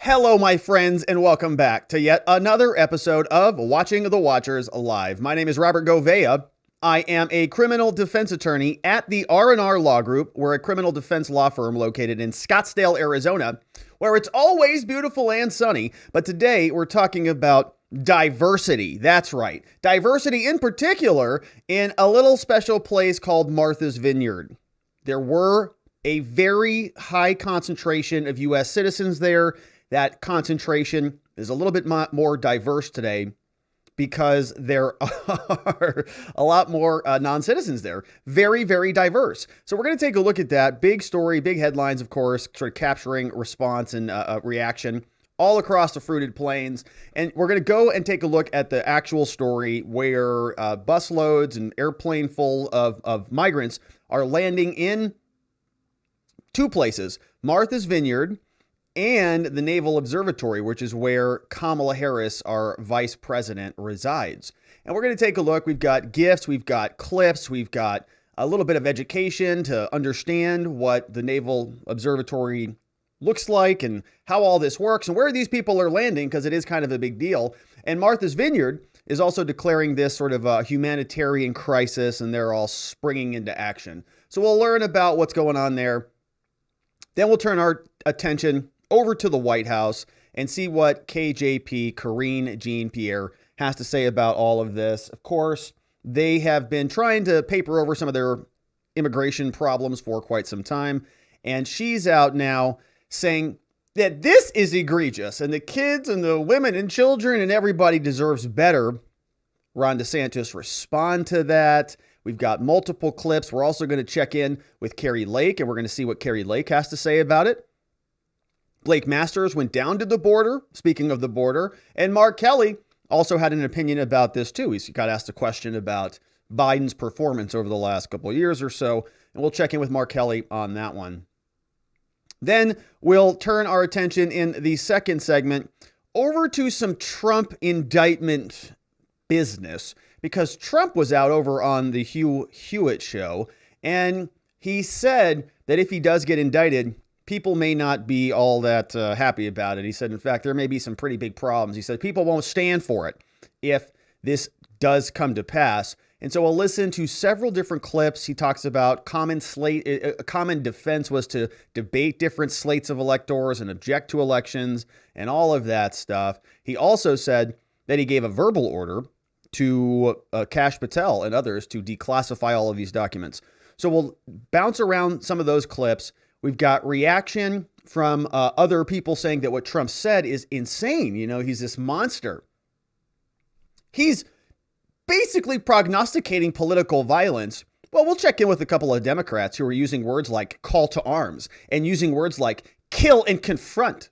Hello, my friends, and welcome back to yet another episode of Watching the Watchers Live. My name is Robert Govea. I am a criminal defense attorney at the R&R Law Group. We're a criminal defense law firm located in Scottsdale, Arizona, where it's always beautiful and sunny. But today we're talking about diversity. That's right. Diversity in particular in a little special place called Martha's Vineyard. There were a very high concentration of U.S. citizens there. That concentration is a little bit more diverse today because there are a lot more non-citizens there. Very, very diverse. So we're going to take a look at that. Big story, big headlines, of course, sort of capturing response and reaction all across the fruited plains. And we're going to go and take a look at the actual story where busloads and airplane full of migrants are landing in two places, Martha's Vineyard and the Naval Observatory, which is where Kamala Harris, our vice president, resides. And we're going to take a look. We've got GIFs, we've got clips, we've got a little bit of education to understand what the Naval Observatory looks like and how all this works and where these people are landing, because it is kind of a big deal. And Martha's Vineyard is also declaring this sort of a humanitarian crisis, and they're all springing into action. So we'll learn about what's going on there. Then we'll turn our attention over to the White House and see what KJP, Karien Jean Pierre, has to say about all of this. Of course, they have been trying to paper over some of their immigration problems for quite some time. And she's out now saying that this is egregious and the kids and the women and children and everybody deserves better. Ron DeSantis respond to that. We've got multiple clips. We're also going to check in with Kari Lake, and we're going to see what Kari Lake has to say about it. Blake Masters went down to the border, speaking of the border, and Mark Kelly also had an opinion about this too. He's got asked a question about Biden's performance over the last couple of years or so, and we'll check in with Mark Kelly on that one. Then we'll turn our attention in the second segment over to some Trump indictment business, because Trump was out over on the Hugh Hewitt show, and he said that if he does get indicted, people may not be all that happy about it. He said, in fact, there may be some pretty big problems. He said people won't stand for it if this does come to pass. And so we'll listen to several different clips. He talks about a common defense was to debate different slates of electors and object to elections and all of that stuff. He also said that he gave a verbal order to Kash Patel and others to declassify all of these documents. So we'll bounce around some of those clips. We've got reaction from other people saying that what Trump said is insane. You know, he's this monster. He's basically prognosticating political violence. Well, we'll check in with a couple of Democrats who are using words like call to arms and using words like kill and confront.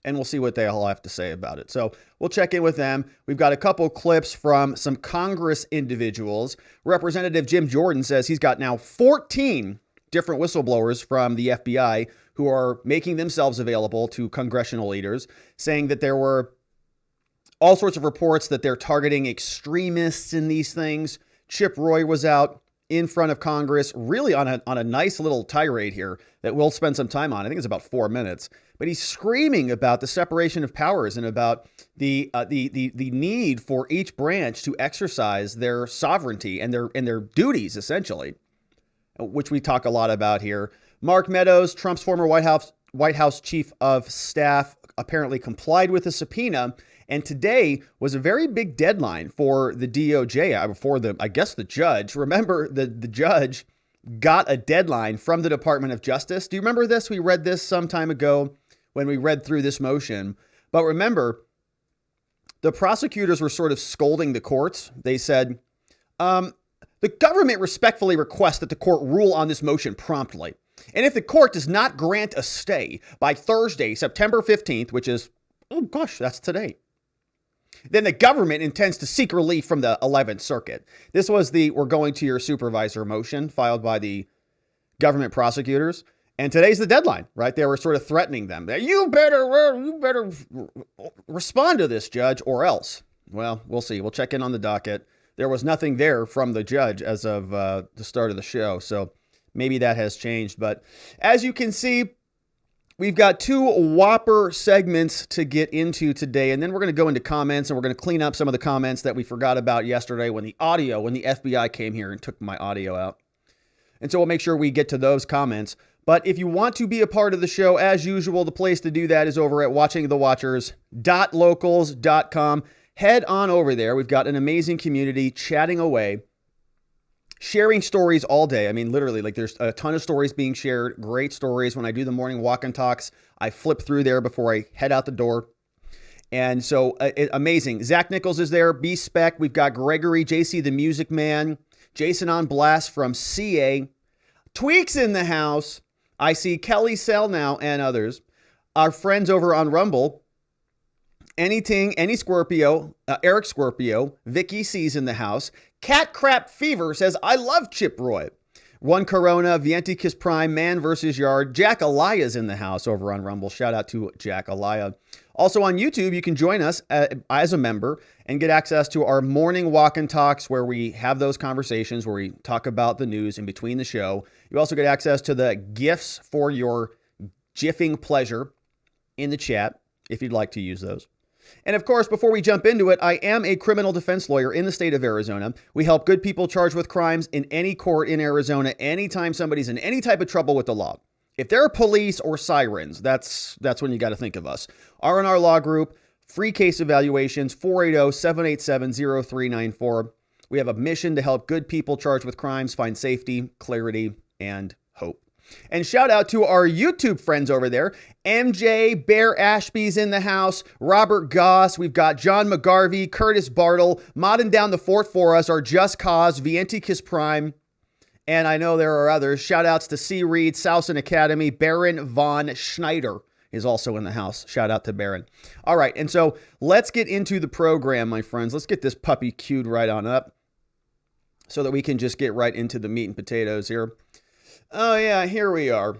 And we'll see what they all have to say about it. So we'll check in with them. We've got a couple clips from some Congress individuals. Representative Jim Jordan says he's got now 14 different whistleblowers from the FBI who are making themselves available to congressional leaders, saying that there were all sorts of reports that they're targeting extremists in these things. Chip Roy was out in front of Congress, really on a nice little tirade here that we'll spend some time on. I think it's about 4 minutes, but he's screaming about the separation of powers and about the need for each branch to exercise their sovereignty and their duties, essentially, which we talk a lot about here. Mark Meadows, Trump's former White House chief of staff, apparently complied with a subpoena. And today was a very big deadline for the DOJ, for the judge. Remember, the judge got a deadline from the Department of Justice. Do you remember this? We read this some time ago when we read through this motion. But remember, the prosecutors were sort of scolding the courts. They said, the government respectfully requests that the court rule on this motion promptly. And if the court does not grant a stay by Thursday, September 15th, which is, oh gosh, that's today, then the government intends to seek relief from the 11th Circuit. This was the "we're going to your supervisor" motion filed by the government prosecutors. And today's the deadline, right? They were sort of threatening them. You better respond to this, judge, or else. Well, we'll see. We'll check in on the docket. There was nothing there from the judge as of the start of the show. So maybe that has changed. But as you can see, We've got two whopper segments to get into today, and then we're going to go into comments, and we're going to clean up some of the comments that we forgot about yesterday when the FBI came here and took my audio out. And so we'll make sure we get to those comments. But if you want to be a part of the show, as usual, the place to do that is over at watchingthewatchers.locals.com. Head on over there. We've got an amazing community chatting away, sharing stories all day. I mean, literally, like there's a ton of stories being shared, great stories. When I do the morning walk and talks, I flip through there before I head out the door. And so amazing. Zach Nichols is there, B-Spec. We've got Gregory, JC the Music Man, Jason on Blast from CA, Tweaks in the house. I see Kelly Sell now and others. Our friends over on Rumble, Any Scorpio, Eric Scorpio, Vicky C's in the house. Cat Crap Fever says, I love Chip Roy. One Corona, Vienticus Prime, Man versus Yard. Jack Alaya's in the house over on Rumble. Shout out to Jack Alaya. Also on YouTube, you can join us as a member and get access to our morning walk and talks where we have those conversations where we talk about the news in between the show. You also get access to the gifts for your jiffing pleasure in the chat if you'd like to use those. And of course, before we jump into it, I am a criminal defense lawyer in the state of Arizona. We help good people charged with crimes in any court in Arizona anytime somebody's in any type of trouble with the law. If there are police or sirens, that's when you got to think of us. R&R Law Group, free case evaluations, 480-787-0394. We have a mission to help good people charged with crimes find safety, clarity, and hope. And shout out to our YouTube friends over there. MJ, Bear Ashby's in the house, Robert Goss, we've got John McGarvey, Curtis Bartle, modding down the fort for us, our Just Cause, Vienticus Prime, and I know there are others. Shout outs to C. Reed, Souson Academy, Baron Von Schneider is also in the house. Shout out to Baron. All right, and so let's get into the program, my friends. Let's get this puppy queued right on up so that we can just get right into the meat and potatoes here. Oh, yeah, here we are.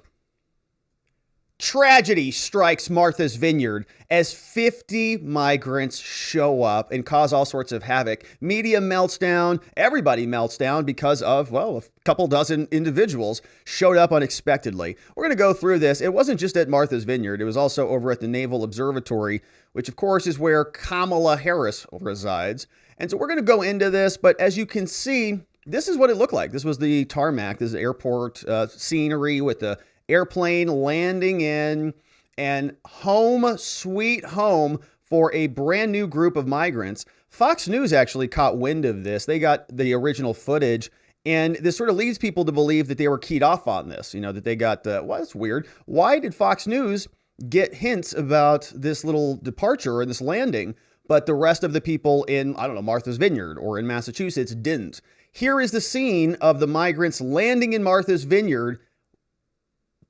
Tragedy strikes Martha's Vineyard as 50 migrants show up and cause all sorts of havoc. Media melts down. Everybody melts down because of, well, a couple dozen individuals showed up unexpectedly. We're going to go through this. It wasn't just at Martha's Vineyard. It was also over at the Naval Observatory, which, of course, is where Kamala Harris resides. And so we're going to go into this. But as you can see, this is what it looked like. This was the tarmac. This is airport scenery with the airplane landing in, and home sweet home for a brand new group of migrants. Fox News actually caught wind of this. They got the original footage, and this sort of leads people to believe that they were keyed off on this, you know, that they got, well, that's weird. Why did Fox News get hints about this little departure and this landing, but the rest of the people in, I don't know, Martha's Vineyard or in Massachusetts didn't? Here is the scene of the migrants landing in Martha's Vineyard,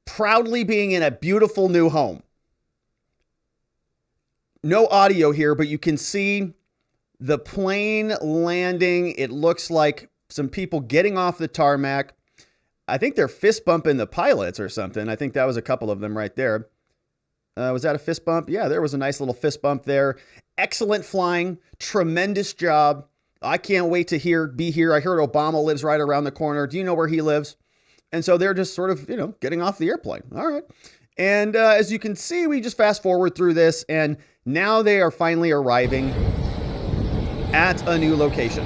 proudly being in a beautiful new home. No audio here, but you can see the plane landing. It looks like some people getting off the tarmac. I think they're fist bumping the pilots or something. I think that was a couple of them right there. Was that a fist bump? Yeah, there was a nice little fist bump there. Excellent flying. Tremendous job. I can't wait to be here. I heard Obama lives right around the corner. Do you know where he lives? And so they're just sort of, you know, getting off the airplane. All right. And as you can see, we just fast forward through this, and now they are finally arriving at a new location.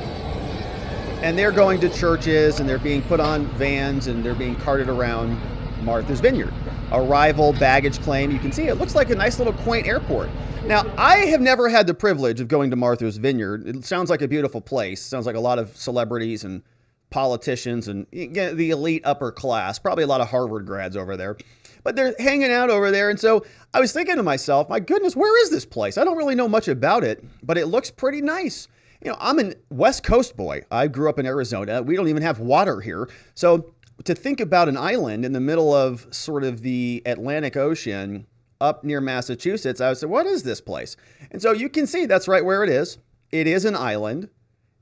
And they're going to churches, and they're being put on vans, and they're being carted around Martha's Vineyard. Arrival, baggage claim. You can see it looks like a nice little quaint airport. Now, I have never had the privilege of going to Martha's Vineyard. It sounds like a beautiful place. It sounds like a lot of celebrities and politicians and the elite upper class, probably a lot of Harvard grads over there, but they're hanging out over there. And so I was thinking to myself, my goodness, where is this place? I don't really know much about it, but it looks pretty nice. You know, I'm a West Coast boy. I grew up in Arizona. We don't even have water here. So to think about an island in the middle of sort of the Atlantic Ocean up near Massachusetts, I would say, what is this place? And so you can see that's right where it is. It is an island.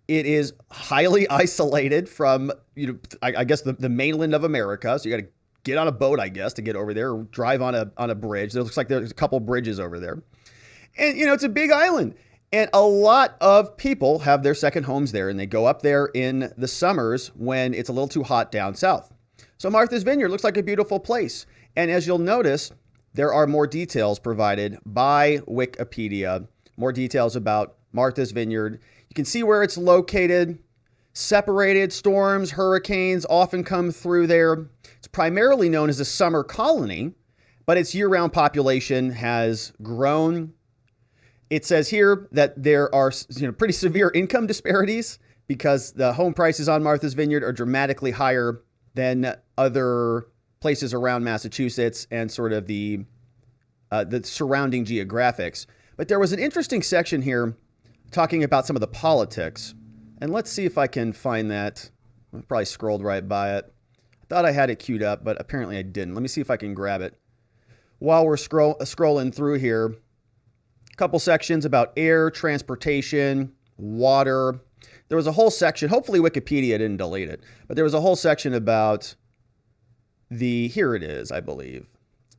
It is highly isolated from, you know, I guess the mainland of America. So you got to get on a boat, I guess, to get over there, or drive on a bridge. There looks like there's a couple bridges over there. And, you know, it's a big island. And a lot of people have their second homes there, and they go up there in the summers when it's a little too hot down south. So Martha's Vineyard looks like a beautiful place. And as you'll notice, there are more details provided by Wikipedia, more details about Martha's Vineyard. You can see where it's located, separated. Storms, hurricanes often come through there. It's primarily known as a summer colony, but its year-round population has grown. It says here that there are pretty severe income disparities because the home prices on Martha's Vineyard are dramatically higher than other places around Massachusetts and sort of the surrounding geographics. But there was an interesting section here talking about some of the politics. And let's see if I can find that. I probably scrolled right by it. I thought I had it queued up, but apparently I didn't. Let me see if I can grab it. While we're scrolling through here, a couple sections about air, transportation, water. There was a whole section, hopefully Wikipedia didn't delete it, but there was a whole section about here it is, I believe.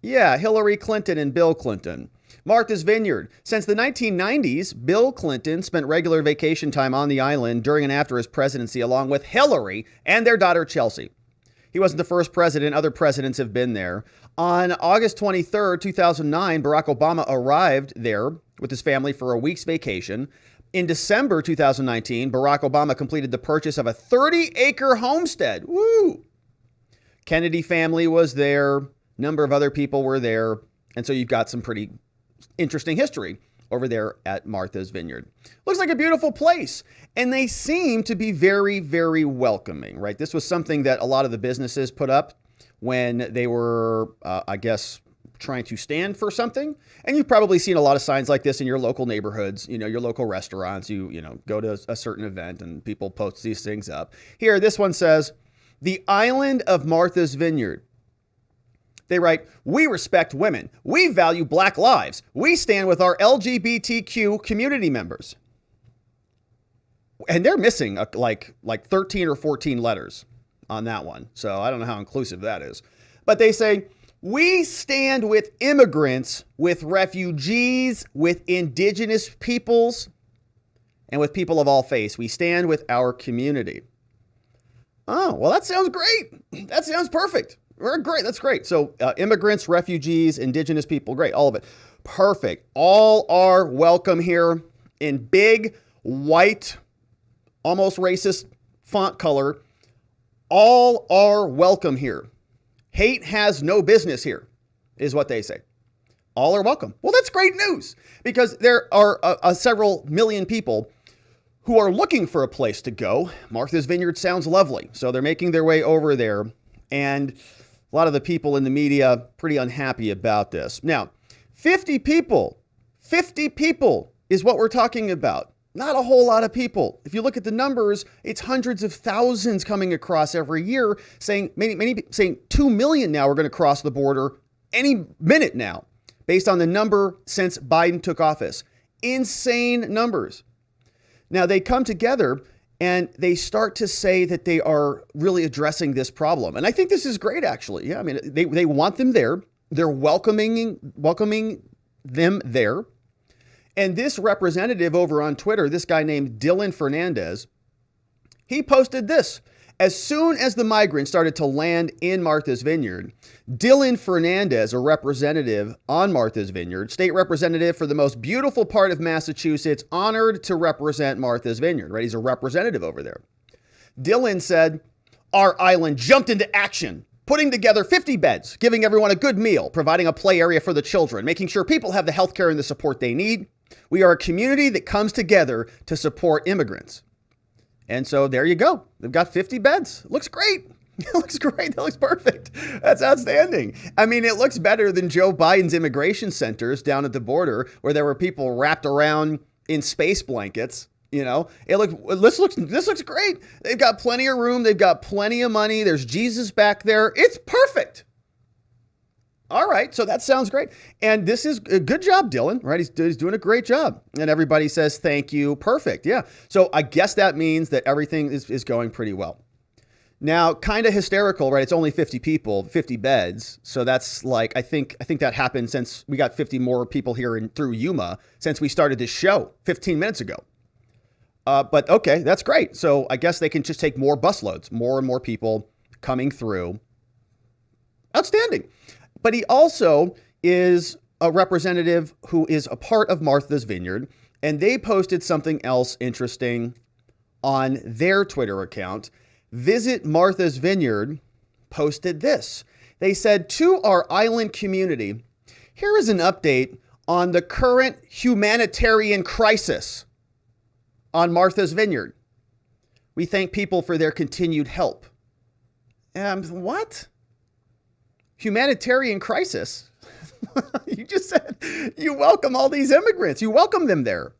Yeah, Hillary Clinton and Bill Clinton. Martha's Vineyard. Since the 1990s, Bill Clinton spent regular vacation time on the island during and after his presidency, along with Hillary and their daughter Chelsea. He wasn't the first president. Other presidents have been there. On August 23rd, 2009, Barack Obama arrived there with his family for a week's vacation. In December 2019, Barack Obama completed the purchase of a 30-acre homestead. Woo! Kennedy family was there. Number of other people were there. And so you've got some pretty interesting history over there at Martha's Vineyard. Looks like a beautiful place. And they seem to be very, very welcoming, right? This was something that a lot of the businesses put up when they were, trying to stand for something. And you've probably seen a lot of signs like this in your local neighborhoods, your local restaurants. You go to a certain event and people post these things up. Here, this one says, "The island of Martha's Vineyard." They write, "We respect women. We value Black lives. We stand with our LGBTQ community members." And they're missing like 13 or 14 letters on that one. So I don't know how inclusive that is. But they say, "We stand with immigrants, with refugees, with indigenous peoples, and with people of all faiths. We stand with our community." Oh, well, that sounds great. That sounds perfect. We're great. That's great. So immigrants, refugees, indigenous people, great. All of it. Perfect. All are welcome here in big, white, almost racist font color. All are welcome here. Hate has no business here, is what they say. All are welcome. Well, that's great news because there are several million people who are looking for a place to go. Martha's Vineyard sounds lovely. So they're making their way over there. And a lot of the people in the media pretty unhappy about this. Now, 50 people is what we're talking about. Not a whole lot of people. If you look at the numbers, it's hundreds of thousands coming across every year, saying many saying 2 million now are going to cross the border any minute now, based on the number since Biden took office. Insane numbers. Now they come together and they start to say that they are really addressing this problem. And I think this is great, actually. Yeah, I mean, they want them there. They're welcoming them there. And this representative over on Twitter, this guy named Dylan Fernandez, he posted this. As soon as the migrants started to land in Martha's Vineyard, Dylan Fernandez, a representative on Martha's Vineyard, state representative for the most beautiful part of Massachusetts, honored to represent Martha's Vineyard, right? He's a representative over there. Dylan said, "Our island jumped into action, putting together 50 beds, giving everyone a good meal, providing a play area for the children, making sure people have the health care and the support they need. We are a community that comes together to support immigrants." And so there you go. They've got 50 beds. It looks great. It looks great. That looks perfect. That's outstanding. I mean, it looks better than Joe Biden's immigration centers down at the border where there were people wrapped around in space blankets. This looks great. They've got plenty of room. They've got plenty of money. There's Jesus back there. It's perfect. All right, so that sounds great. And this is a good job, Dylan, right? He's doing a great job. And everybody says, thank you. Perfect. Yeah. So I guess that means that everything is going pretty well. Now, kind of hysterical, right? It's only 50 people, 50 beds. So that's like, I think that happened since we got 50 more people here through Yuma since we started this show 15 minutes ago. But okay, that's great. So I guess they can just take more busloads, more and more people coming through. Outstanding. But he also is a representative who is a part of Martha's Vineyard, and they posted something else interesting on their Twitter account. Visit Martha's Vineyard posted this. They said, to our island community, here is an update on the current humanitarian crisis on Martha's Vineyard. We thank people for their continued help. What? Humanitarian crisis? You just said you welcome all these immigrants. You welcome them there.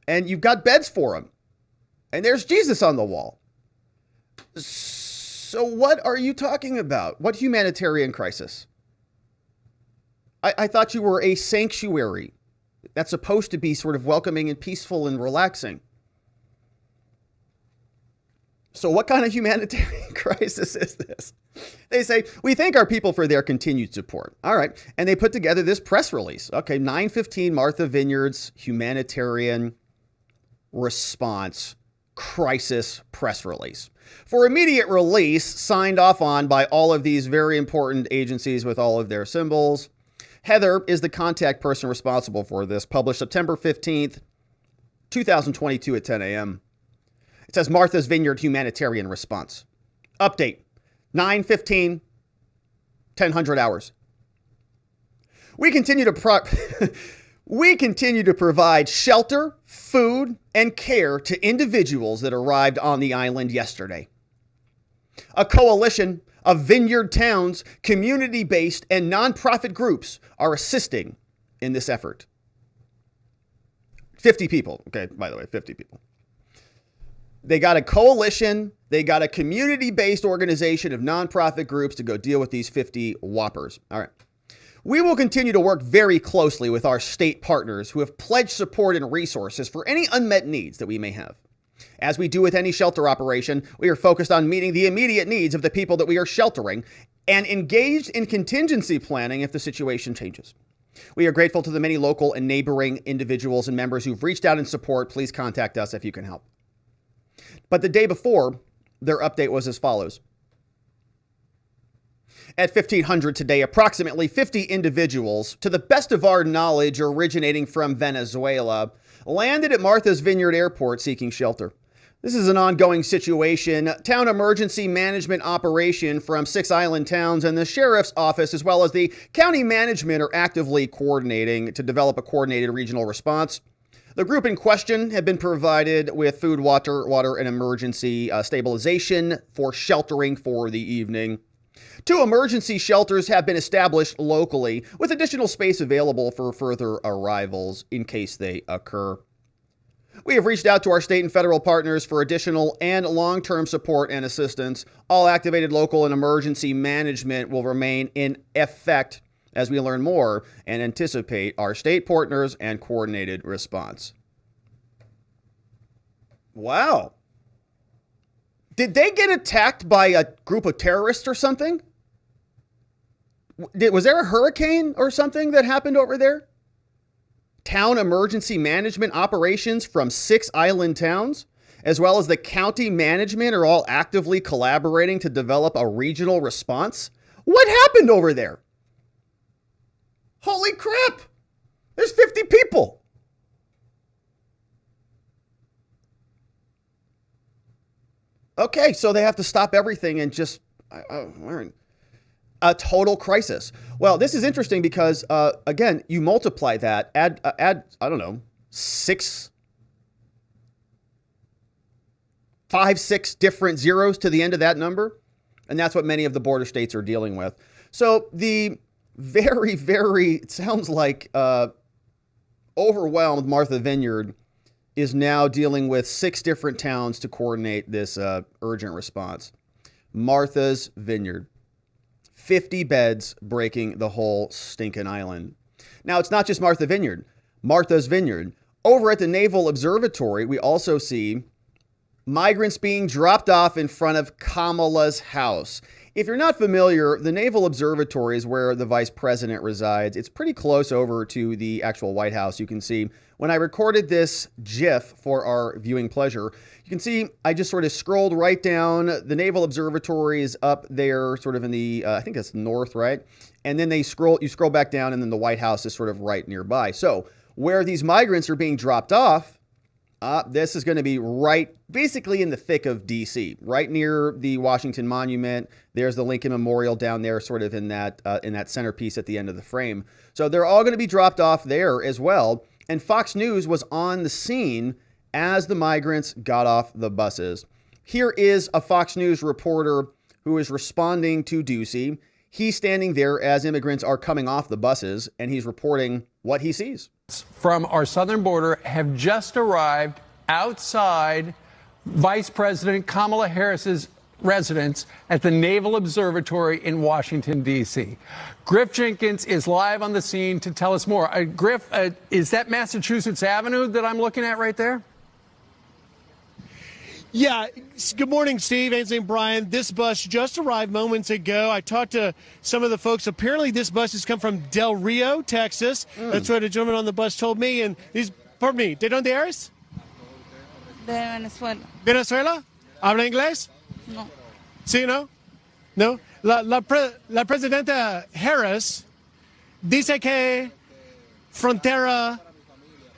And you've got beds for them. And there's Jesus on the wall. So what are you talking about? What humanitarian crisis? I thought you were a sanctuary that's supposed to be sort of welcoming and peaceful and relaxing. So what kind of humanitarian crisis is this? They say, we thank our people for their continued support. All right. And they put together this press release. Okay, 9:15 Martha Vineyard's humanitarian response crisis press release. For immediate release, signed off on by all of these very important agencies with all of their symbols. Heather is the contact person responsible for this, published September 15th, 2022 at 10 a.m. It says Martha's Vineyard humanitarian response. Update, 9:15, 1000 hours. We continue to provide shelter, food, and care to individuals that arrived on the island yesterday. A coalition of vineyard towns, community-based, and nonprofit groups are assisting in this effort. 50 people. Okay, by the way, 50 people. They got a coalition. They got a community-based organization of nonprofit groups to go deal with these 50 whoppers. All right. We will continue to work very closely with our state partners who have pledged support and resources for any unmet needs that we may have. As we do with any shelter operation, we are focused on meeting the immediate needs of the people that we are sheltering and engaged in contingency planning if the situation changes. We are grateful to the many local and neighboring individuals and members who've reached out in support. Please contact us if you can help. But the day before, their update was as follows. At 1500 today, approximately 50 individuals, to the best of our knowledge originating from Venezuela, landed at Martha's Vineyard Airport seeking shelter. This is an ongoing situation. Town emergency management operation from 6 island towns and the sheriff's office, as well as the county management, are actively coordinating to develop a coordinated regional response. The group in question had been provided with food, water, and emergency stabilization for sheltering for the evening. 2 emergency shelters have been established locally with additional space available for further arrivals in case they occur. We have reached out to our state and federal partners for additional and long-term support and assistance. All activated local and emergency management will remain in effect as we learn more and anticipate our state partners and coordinated response. Wow. Did they get attacked by a group of terrorists or something? Was there a hurricane or something that happened over there? Town emergency management operations from 6 island towns, as well as the county management, are all actively collaborating to develop a regional response. What happened over there? Holy crap! There's 50 people. Okay, so they have to stop everything and just a total crisis. Well, this is interesting because again, you multiply that, add I don't know, 5-6 different zeros to the end of that number, and that's what many of the border states are dealing with. So the very, it sounds like overwhelmed Martha Vineyard is now dealing with 6 different towns to coordinate this urgent response. Martha's Vineyard. 50 beds breaking the whole stinking island. Now, it's not just Martha's Vineyard. Over at the Naval Observatory, we also see migrants being dropped off in front of Kamala's house. If you're not familiar, the Naval Observatory is where the vice president resides. It's pretty close over to the actual White House. You can see when I recorded this GIF for our viewing pleasure, you can see I just sort of scrolled right down. The Naval Observatory is up there sort of in the, I think that's north, right? And then you scroll back down, and then the White House is sort of right nearby. So where these migrants are being dropped off, this is going to be right basically in the thick of D.C., right near the Washington Monument. There's the Lincoln Memorial down there, sort of in that centerpiece at the end of the frame. So they're all going to be dropped off there as well. And Fox News was on the scene as the migrants got off the buses. Here is a Fox News reporter who is responding to Ducey. He's standing there as immigrants are coming off the buses, and he's reporting what he sees. From our southern border have just arrived outside Vice President Kamala Harris's residence at the Naval Observatory in Washington, D.C. Griff Jenkins is live on the scene to tell us more. Griff, is that Massachusetts Avenue that I'm looking at right there? Yeah. Good morning, Steve, Ainsley, and Brian. This bus just arrived moments ago. I talked to some of the folks. Apparently, this bus has come from Del Rio, Texas. That's what a gentleman on the bus told me. And these, pardon me, ¿de dónde eres? De Venezuela. ¿Venezuela? ¿Habla inglés? No. ¿Sí, no? ¿No? La presidenta Harris dice que frontera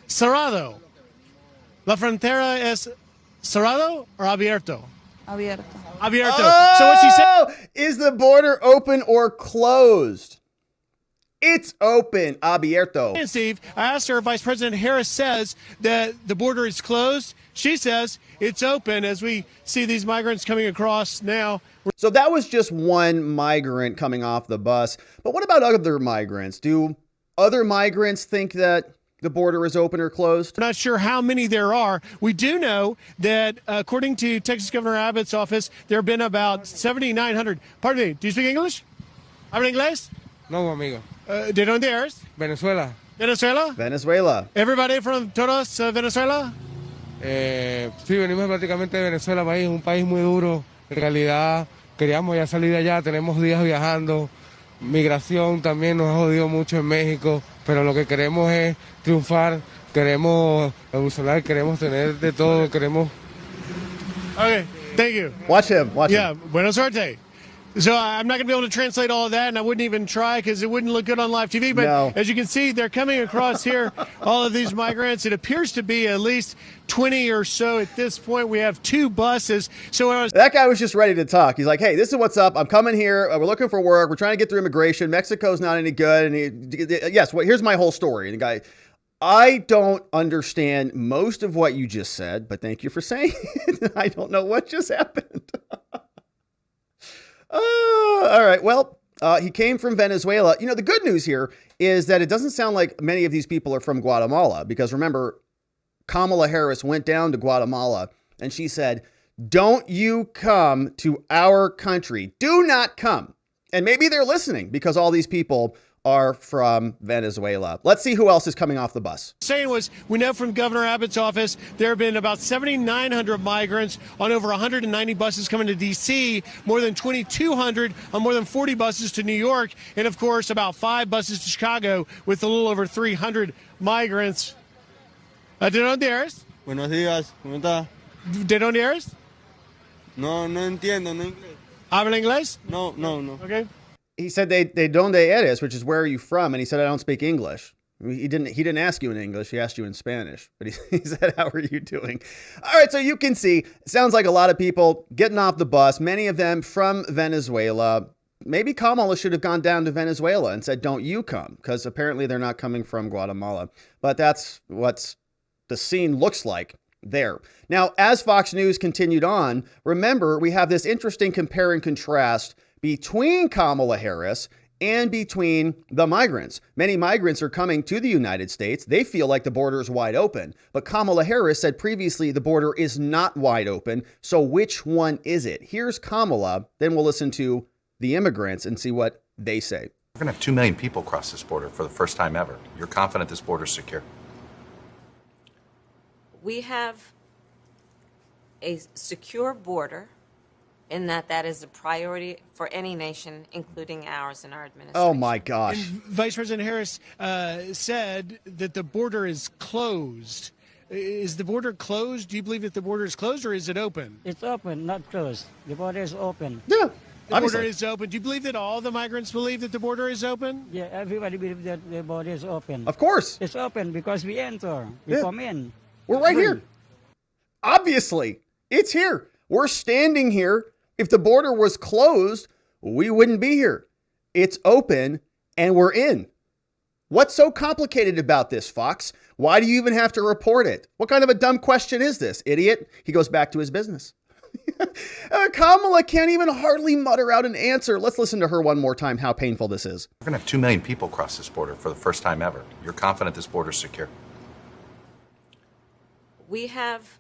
cerrado. La frontera es cerrado or abierto? Abierto. Abierto. Oh, So what she said is the border open or closed? It's open, abierto. And Steve, I asked her, Vice President Harris says that the border is closed. She says it's open as we see these migrants coming across now. So that was just one migrant coming off the bus. But what about other migrants? Do other migrants think that the border is open or closed? We're not sure how many there are. We do know that according to Texas Governor Abbott's office, there have been about 7,900. Pardon me, do you speak English? ¿Habla inglés? No, amigo. ¿De dónde eres? Venezuela. Venezuela? Venezuela. Everybody from todos Venezuela? Sí, venimos prácticamente de Venezuela, un país muy duro. En realidad, queríamos ya salir de allá, tenemos días viajando. Migración también nos ha jodido mucho en México, pero lo que queremos es triunfar, queremos evolucionar, queremos tener de todo, queremos... Okay, thank you. Watch him. Yeah, buena suerte. So I'm not going to be able to translate all of that, and I wouldn't even try because it wouldn't look good on live TV. But No. As you can see, they're coming across here, all of these migrants. It appears to be at least 20 or so at this point. We have two buses. So when I was That guy was just ready to talk. He's like, hey, this is what's up. I'm coming here. We're looking for work. We're trying to get through immigration. Mexico's not any good. And yes, well, here's my whole story. And the guy, I don't understand most of what you just said, but thank you for saying it. I don't know what just happened. All right. Well, he came from Venezuela. You know, the good news here is that it doesn't sound like many of these people are from Guatemala, because remember, Kamala Harris went down to Guatemala and she said, don't you come to our country. Do not come. And maybe they're listening because all these people are from Venezuela. Let's see who else is coming off the bus. saying was, we know from Governor Abbott's office, there have been about 7,900 migrants on over 190 buses coming to D.C., more than 2,200 on more than 40 buses to New York, and of course, about 5 buses to Chicago with a little over 300 migrants. ¿De dónde eres? Buenos días, ¿cómo está? ¿De dónde eres? No entiendo, no inglés. ¿Habla inglés? No. Okay. He said they donde eres, which is where are you from? And he said, I don't speak English. He didn't ask you in English. He asked you in Spanish, but he said, how are you doing? All right. So you can see, it sounds like a lot of people getting off the bus, many of them from Venezuela. Maybe Kamala should have gone down to Venezuela and said, don't you come? Because apparently they're not coming from Guatemala, but that's what the scene looks like there. Now, as Fox News continued on, remember, we have this interesting compare and contrast between Kamala Harris and between the migrants. Many migrants are coming to the United States. They feel like the border is wide open. But Kamala Harris said previously the border is not wide open. So which one is it? Here's Kamala. Then we'll listen to the immigrants and see what they say. We're going to have 2 million people cross this border for the first time ever. You're confident this border is secure? We have a secure border in that is a priority for any nation, including ours and our administration. Oh, my gosh. And Vice President Harris said that the border is closed. Is the border closed? Do you believe that the border is closed, or is it open? It's open, not closed. The border is open. Yeah. The border is open. Do you believe that all the migrants believe that the border is open? Yeah, everybody believes that the border is open. Of course. It's open because we enter. We come in. We're right here. Obviously, it's here. We're standing here. If the border was closed, we wouldn't be here. It's open and we're in. What's so complicated about this, Fox? Why do you even have to report it? What kind of a dumb question is this, idiot? He goes back to his business. Kamala can't even hardly mutter out an answer. Let's listen to her one more time, how painful this is. We're going to have 2 million people cross this border for the first time ever. You're confident this border's secure? We have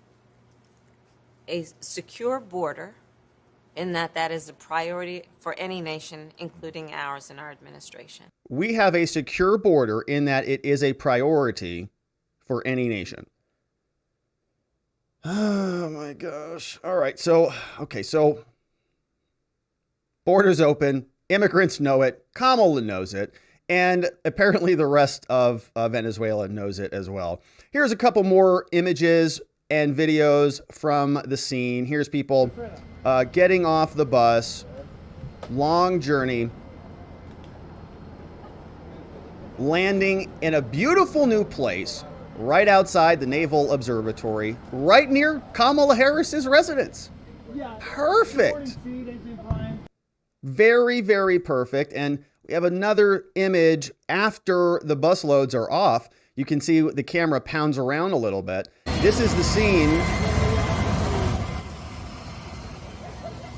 a secure border in that is a priority for any nation, including ours and our administration. We have a secure border in that it is a priority for any nation. Oh my gosh. All right. So borders open. Immigrants know it. Kamala knows it. And apparently the rest of Venezuela knows it as well. Here's a couple more images and videos from the scene. Here's people getting off the bus. Long journey. Landing in a beautiful new place right outside the Naval Observatory, right near Kamala Harris's residence. Perfect. Very, very perfect. And we have another image after the bus loads are off. You can see the camera pounds around a little bit. This is the scene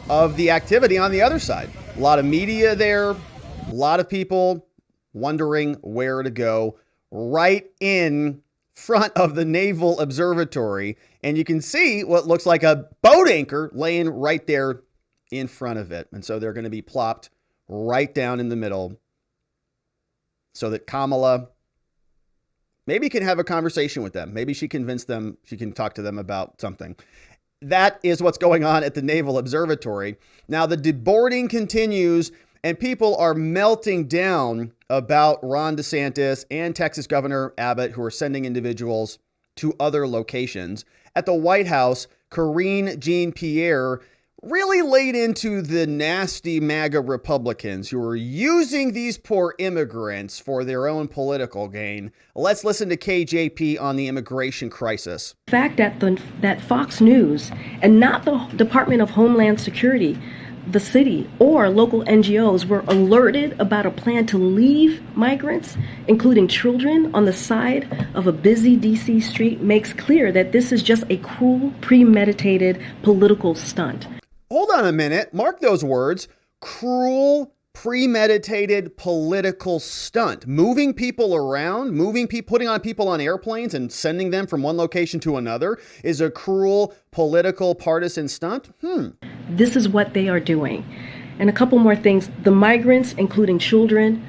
of the activity on the other side. A lot of media there, a lot of people wondering where to go, right in front of the Naval Observatory. And you can see what looks like a boat anchor laying right there in front of it. And so they're going to be plopped right down in the middle so that Kamala maybe can have a conversation with them. Maybe she convinced them, she can talk to them about something. That is what's going on at the Naval Observatory. Now, the deboarding continues, and people are melting down about Ron DeSantis and Texas Governor Abbott, who are sending individuals to other locations. At the White House, Karien Jean Pierre really laid into the nasty MAGA Republicans who are using these poor immigrants for their own political gain. Let's listen to KJP on the immigration crisis. The fact that Fox News and not the Department of Homeland Security, the city or local NGOs were alerted about a plan to leave migrants, including children, on the side of a busy DC street makes clear that this is just a cruel, premeditated political stunt. Hold on a minute. Mark those words. Cruel, premeditated political stunt. Moving people around, putting on people on airplanes and sending them from one location to another is a cruel, political, partisan stunt? This is what they are doing. And a couple more things. The migrants, including children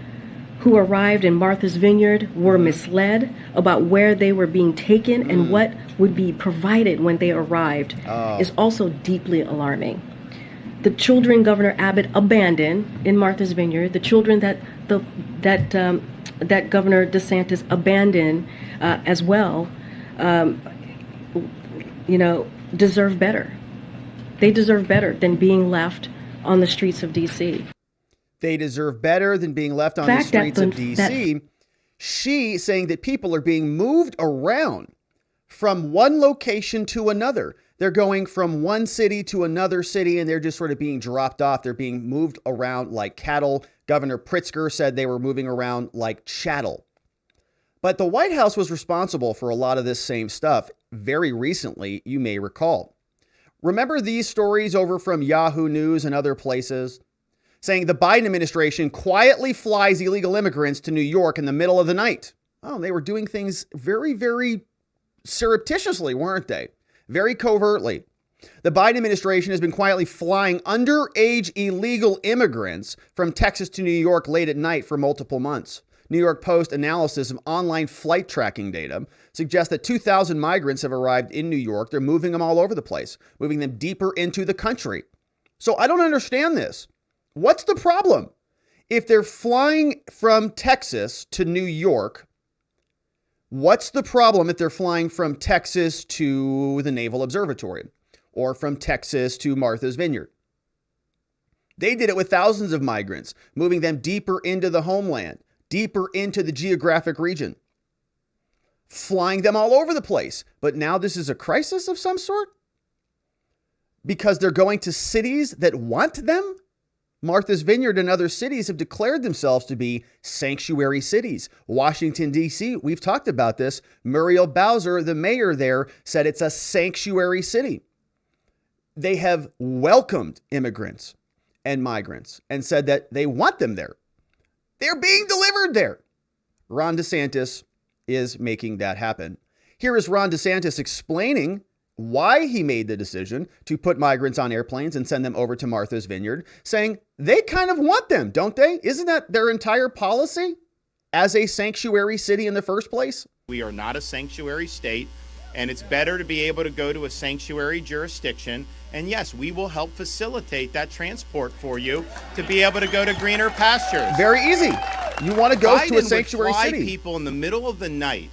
who arrived in Martha's Vineyard, were misled about where they were being taken and what would be provided when they arrived is also deeply alarming. The children Governor Abbott abandoned in Martha's Vineyard, the children that Governor DeSantis abandoned as well, deserve better. They deserve better than being left on the streets of D.C. They deserve better than being left on the streets of D.C. She saying that people are being moved around from one location to another. They're going from one city to another city, and they're just sort of being dropped off. They're being moved around like cattle. Governor Pritzker said they were moving around like chattel. But the White House was responsible for a lot of this same stuff very recently, you may recall. Remember these stories over from Yahoo News and other places, saying the Biden administration quietly flies illegal immigrants to New York in the middle of the night. Oh, they were doing things very, very surreptitiously, weren't they? Very covertly. The Biden administration has been quietly flying underage illegal immigrants from Texas to New York late at night for multiple months. New York Post analysis of online flight tracking data suggests that 2,000 migrants have arrived in New York. They're moving them all over the place, moving them deeper into the country. So I don't understand this. What's the problem? If they're flying from Texas to New York, what's the problem if they're flying from Texas to the Naval Observatory or from Texas to Martha's Vineyard? They did it with thousands of migrants, moving them deeper into the homeland, deeper into the geographic region, flying them all over the place. But now this is a crisis of some sort because they're going to cities that want them. Martha's Vineyard and other cities have declared themselves to be sanctuary cities. Washington, D.C., we've talked about this. Muriel Bowser, the mayor there, said it's a sanctuary city. They have welcomed immigrants and migrants and said that they want them there. They're being delivered there. Ron DeSantis is making that happen. Here is Ron DeSantis explaining why he made the decision to put migrants on airplanes and send them over to Martha's Vineyard, saying they kind of want them, don't they? Isn't that their entire policy as a sanctuary city in the first place? We are not a sanctuary state, and it's better to be able to go to a sanctuary jurisdiction. And yes, we will help facilitate that transport for you to be able to go to greener pastures. Very easy. You want to go Biden to a sanctuary would fly city. People in the middle of the night,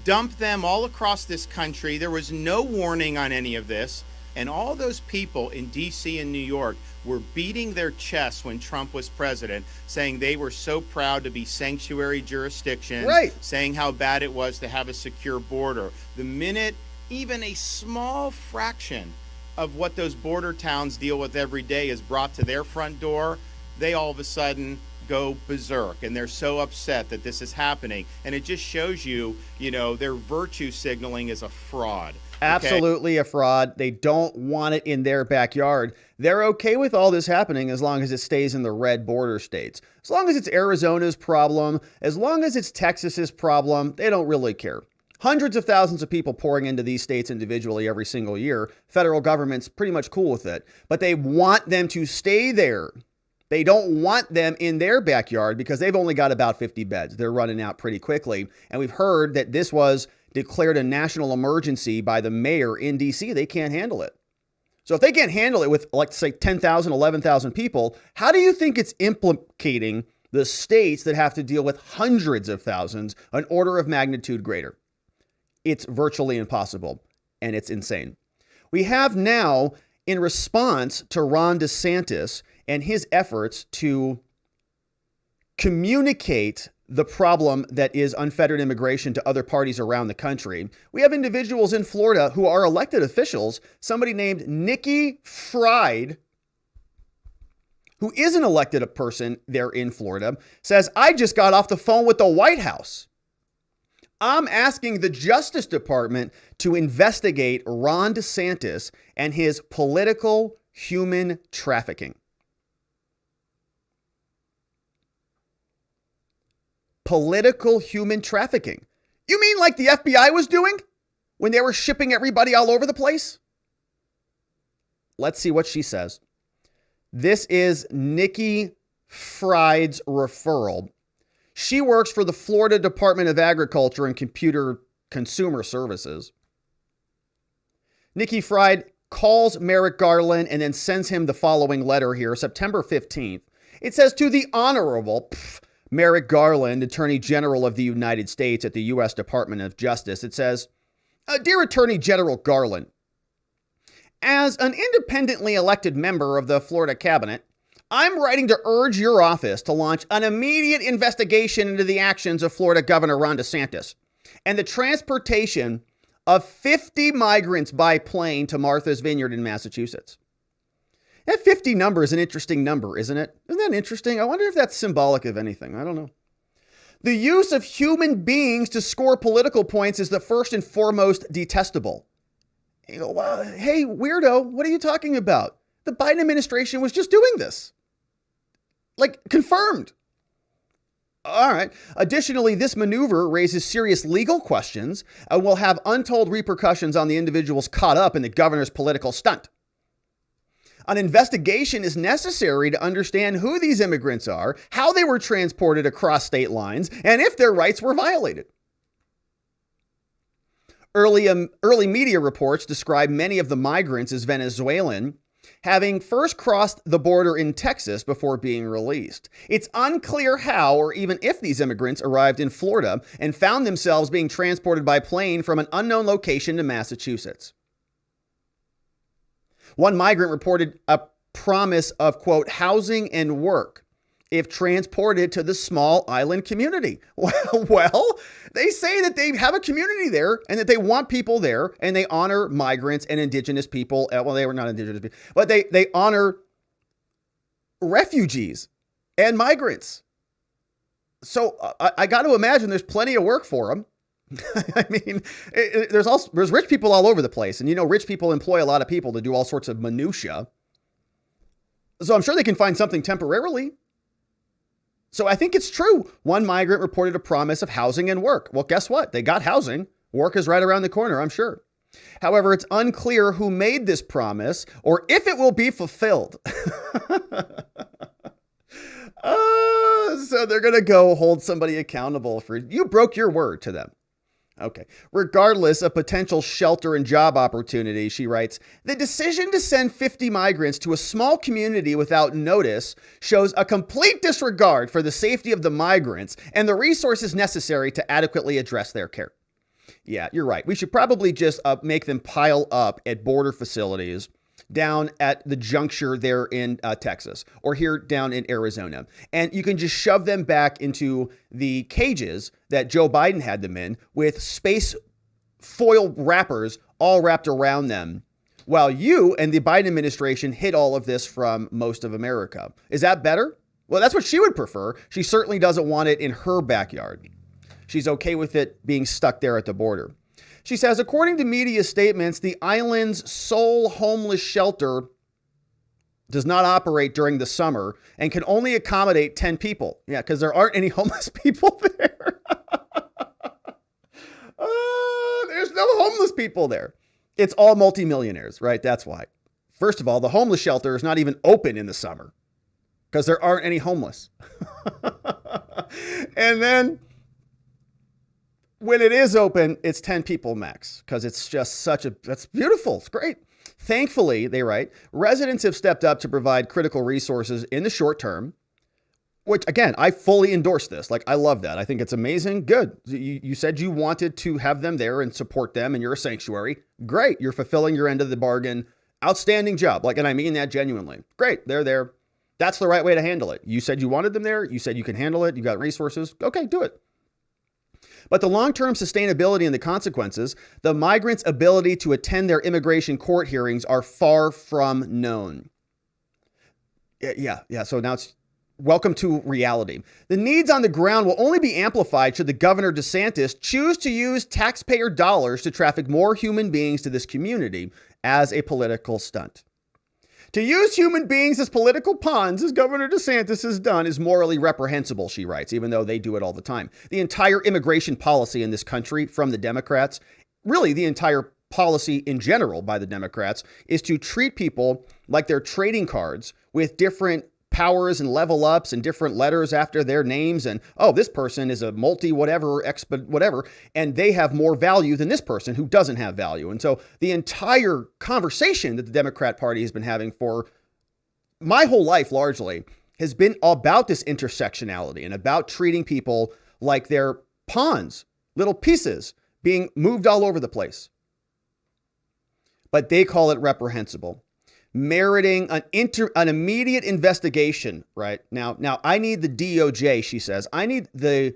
dump them all across this country. There was no warning on any of this. And all those people in D.C. and New York were beating their chests when Trump was president, saying they were so proud to be sanctuary jurisdictions, right, saying how bad it was to have a secure border. The minute even a small fraction of what those border towns deal with every day is brought to their front door, they all of a sudden go berserk, and they're so upset that this is happening. And it just shows you, their virtue signaling is a fraud. Absolutely a fraud. They don't want it in their backyard. They're okay with all this happening as long as it stays in the red border states. As long as it's Arizona's problem, as long as it's Texas's problem, they don't really care. Hundreds of thousands of people pouring into these states individually every single year. Federal government's pretty much cool with it, but they want them to stay there. They don't want them in their backyard because they've only got about 50 beds. They're running out pretty quickly. And we've heard that this was declared a national emergency by the mayor in D.C. They can't handle it. So if they can't handle it with, like, say, 10,000, 11,000 people, how do you think it's implicating the states that have to deal with hundreds of thousands, an order of magnitude greater? It's virtually impossible, and it's insane. We have now, in response to Ron DeSantis and his efforts to communicate the problem that is unfettered immigration to other parties around the country, we have individuals in Florida who are elected officials. Somebody named Nikki Fried, who is an elected person there in Florida, says, I just got off the phone with the White House. I'm asking the Justice Department to investigate Ron DeSantis and his political human trafficking. Political human trafficking. You mean like the FBI was doing when they were shipping everybody all over the place? Let's see what she says. This is Nikki Fried's referral. She works for the Florida Department of Agriculture and Computer Consumer Services. Nikki Fried calls Merrick Garland and then sends him the following letter here, September 15th. It says, to the Honorable Merrick Garland, Attorney General of the United States at the U.S. Department of Justice. It says, Dear Attorney General Garland, as an independently elected member of the Florida Cabinet, I'm writing to urge your office to launch an immediate investigation into the actions of Florida Governor Ron DeSantis and the transportation of 50 migrants by plane to Martha's Vineyard in Massachusetts. That 50 number is an interesting number, isn't it? Isn't that interesting? I wonder if that's symbolic of anything. I don't know. The use of human beings to score political points is the first and foremost detestable. You go, well, hey, weirdo, what are you talking about? The Biden administration was just doing this. Like, confirmed. All right. Additionally, this maneuver raises serious legal questions and will have untold repercussions on the individuals caught up in the governor's political stunt. An investigation is necessary to understand who these immigrants are, how they were transported across state lines, and if their rights were violated. Early media reports describe many of the migrants as Venezuelan, having first crossed the border in Texas before being released. It's unclear how or even if these immigrants arrived in Florida and found themselves being transported by plane from an unknown location to Massachusetts. One migrant reported a promise of, quote, housing and work if transported to the small island community. Well, they say that they have a community there and that they want people there and they honor migrants and indigenous people. Well, they were not indigenous people, but they honor refugees and migrants. So I got to imagine there's plenty of work for them. I mean, there's rich people all over the place. And, you know, rich people employ a lot of people to do all sorts of minutia. So I'm sure they can find something temporarily. So I think it's true. One migrant reported a promise of housing and work. Well, guess what? They got housing. Work is right around the corner, I'm sure. However, it's unclear who made this promise or if it will be fulfilled. So they're going to go hold somebody accountable for you broke your word to them. Okay. Regardless of potential shelter and job opportunity, she writes, the decision to send 50 migrants to a small community without notice shows a complete disregard for the safety of the migrants and the resources necessary to adequately address their care. Yeah, you're right. We should probably just make them pile up at border facilities down at the juncture there in Texas or here down in Arizona. And you can just shove them back into the cages that Joe Biden had them in with space foil wrappers all wrapped around them while you and the Biden administration hid all of this from most of America. Is that better? Well, that's what she would prefer. She certainly doesn't want it in her backyard. She's okay with it being stuck there at the border. She says, according to media statements, the island's sole homeless shelter does not operate during the summer and can only accommodate 10 people. Yeah, because there aren't any homeless people there. There's no homeless people there. It's all multimillionaires, right? That's why. First of all, the homeless shelter is not even open in the summer because there aren't any homeless. And then when it is open, it's 10 people max because it's just that's beautiful. It's great. Thankfully, they write, residents have stepped up to provide critical resources in the short term, which again, I fully endorse this. Like, I love that. I think it's amazing. Good. You said you wanted to have them there and support them and you're a sanctuary. Great. You're fulfilling your end of the bargain. Outstanding job. Like, and I mean that genuinely. Great. They're there. That's the right way to handle it. You said you wanted them there. You said you can handle it. You got resources. Okay, do it. But the long-term sustainability and the consequences, the migrants' ability to attend their immigration court hearings are far from known. Yeah. So now it's welcome to reality. The needs on the ground will only be amplified should the governor Desantis choose to use taxpayer dollars to traffic more human beings to this community as a political stunt. To use human beings as political pawns, as Governor DeSantis has done, is morally reprehensible, she writes, even though they do it all the time. The entire immigration policy in this country from the Democrats, really the entire policy in general by the Democrats, is to treat people like they're trading cards with different powers and level ups and different letters after their names. And, oh, this person is a multi-whatever, whatever, and they have more value than this person who doesn't have value. And so the entire conversation that the Democrat Party has been having for my whole life largely has been about this intersectionality and about treating people like they're pawns, little pieces being moved all over the place. But they call it reprehensible, meriting an immediate investigation. Right now, I need the DOJ, she says. I need the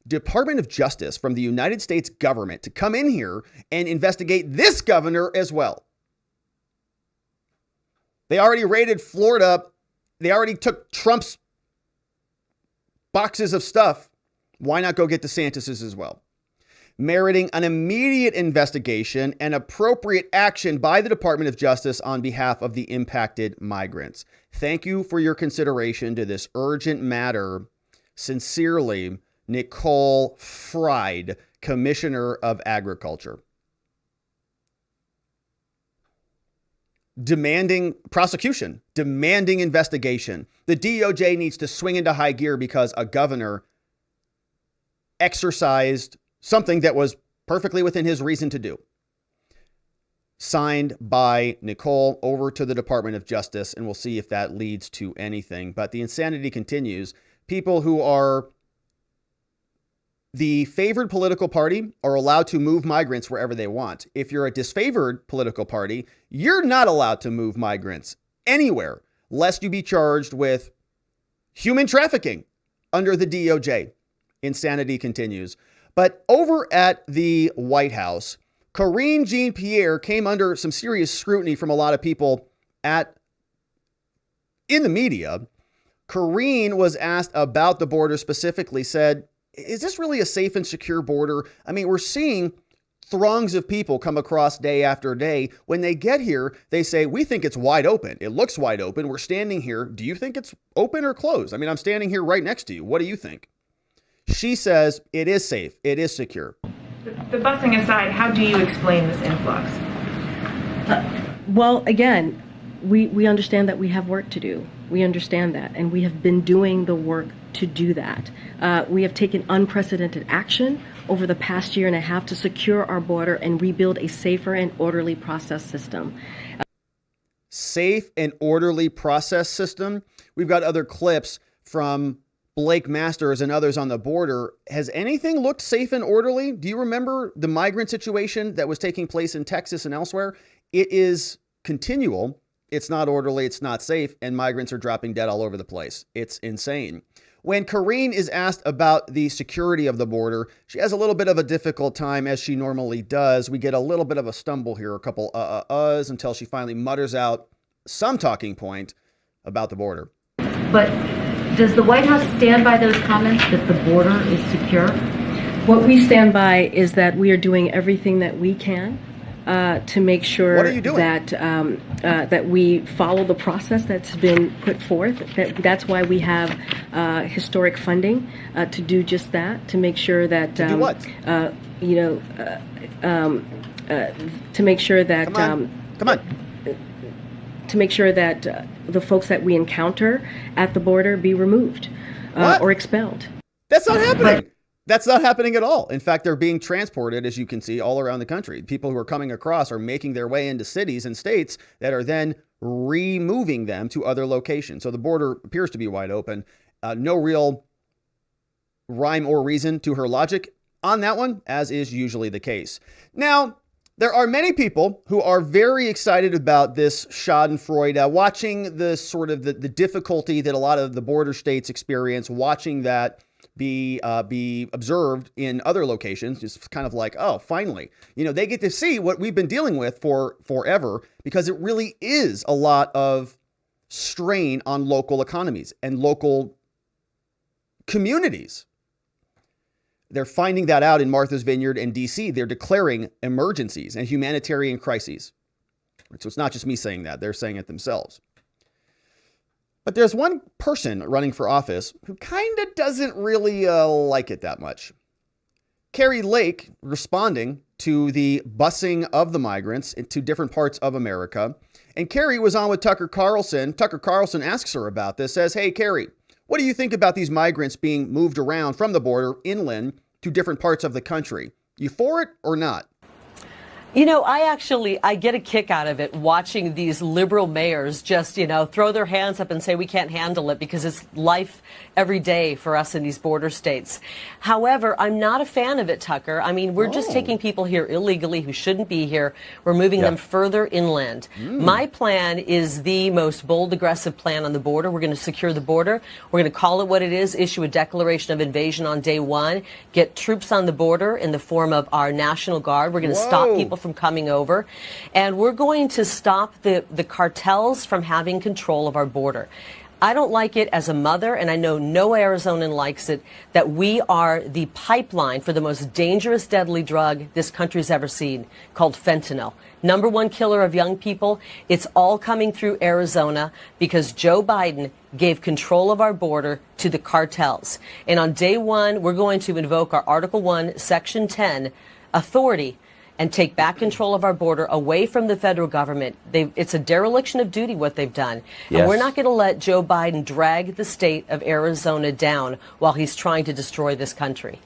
Department of Justice from the United States government to come in here and investigate this governor as well. They already raided Florida. They already took Trump's boxes of stuff. Why not go get DeSantis's as well? Meriting an immediate investigation and appropriate action by the Department of Justice on behalf of the impacted migrants. Thank you for your consideration to this urgent matter. Sincerely, Nicole Fried, Commissioner of Agriculture. Demanding prosecution, demanding investigation. The DOJ needs to swing into high gear because a governor exercised something that was perfectly within his reason to do. signed by Nicole over to the Department of Justice, and we'll see if that leads to anything. But the insanity continues. People who are the favored political party are allowed to move migrants wherever they want. If you're a disfavored political party, you're not allowed to move migrants anywhere, lest you be charged with human trafficking under the DOJ. Insanity continues. But over at the White House, Karien Jean Pierre came under some serious scrutiny from a lot of people in the media. Karien was asked about the border, specifically said, is this really a safe and secure border? I mean, we're seeing throngs of people come across day after day. When they get here, they say, we think it's wide open. It looks wide open. We're standing here. Do you think it's open or closed? I mean, I'm standing here right next to you. What do you think? She says it is safe. It is secure. The busing aside, how do you explain this influx? Well, again, we understand that we have work to do. We understand that, and we have been doing the work to do that. We have taken unprecedented action over the past year and a half to secure our border and rebuild a safer and orderly process system. Safe and orderly process system. We've got other clips from Blake Masters and others on the border. Has anything looked safe and orderly? Do you remember the migrant situation that was taking place in Texas and elsewhere? It is continual. It's not orderly. It's not safe. And migrants are dropping dead all over the place. It's insane. When Karien is asked about the security of the border, she has a little bit of a difficult time, as she normally does. We get a little bit of a stumble here, a couple uhs, until she finally mutters out some talking point about the border. But does the White House stand by those comments that the border is secure? What we stand by is that we are doing everything that we can to make sure that we follow the process that's been put forth. That's why we have historic funding to do just that, to make sure that to do what? To make sure that to make sure that the folks that we encounter at the border be removed or expelled. That's not happening. That's not happening at all. In fact, they're being transported, as you can see, all around the country. People who are coming across are making their way into cities and states that are then removing them to other locations. So the border appears to be wide open. No real rhyme or reason to her logic on that one, as is usually the case. Now, there are many people who are very excited about this schadenfreude, watching the sort of the difficulty that a lot of the border states experience, watching that be observed in other locations. Just kind of like, oh, finally, they get to see what we've been dealing with for forever, because it really is a lot of strain on local economies and local communities. They're finding that out in Martha's Vineyard and DC. They're declaring emergencies and humanitarian crises. So it's not just me saying that. They're saying it themselves. But there's one person running for office who kind of doesn't really like it that much. Kari Lake, responding to the busing of the migrants into different parts of America. And Kari was on with Tucker Carlson. Tucker Carlson asks her about this, says, hey, Kari, what do you think about these migrants being moved around from the border inland to different parts of the country? You for it or not? I get a kick out of it watching these liberal mayors just, throw their hands up and say we can't handle it because it's life every day for us in these border states. However, I'm not a fan of it, Tucker. I mean, we're just taking people here illegally who shouldn't be here. We're moving them further inland. My plan is the most bold, aggressive plan on the border. We're going to secure the border. We're going to call it what it is, issue a declaration of invasion on day one, get troops on the border in the form of our National Guard. We're going to stop people from coming over, and we're going to stop the cartels from having control of our border. I don't like it as a mother, and I know no Arizonan likes it, that we are the pipeline for the most dangerous, deadly drug this country's ever seen, called fentanyl. #1 killer of young people. It's all coming through Arizona because Joe Biden gave control of our border to the cartels. And on day one, we're going to invoke our Article 1, Section 10 authority and take back control of our border away from the federal government. It's a dereliction of duty what they've done. Yes. And we're not going to let Joe Biden drag the state of Arizona down while he's trying to destroy this country.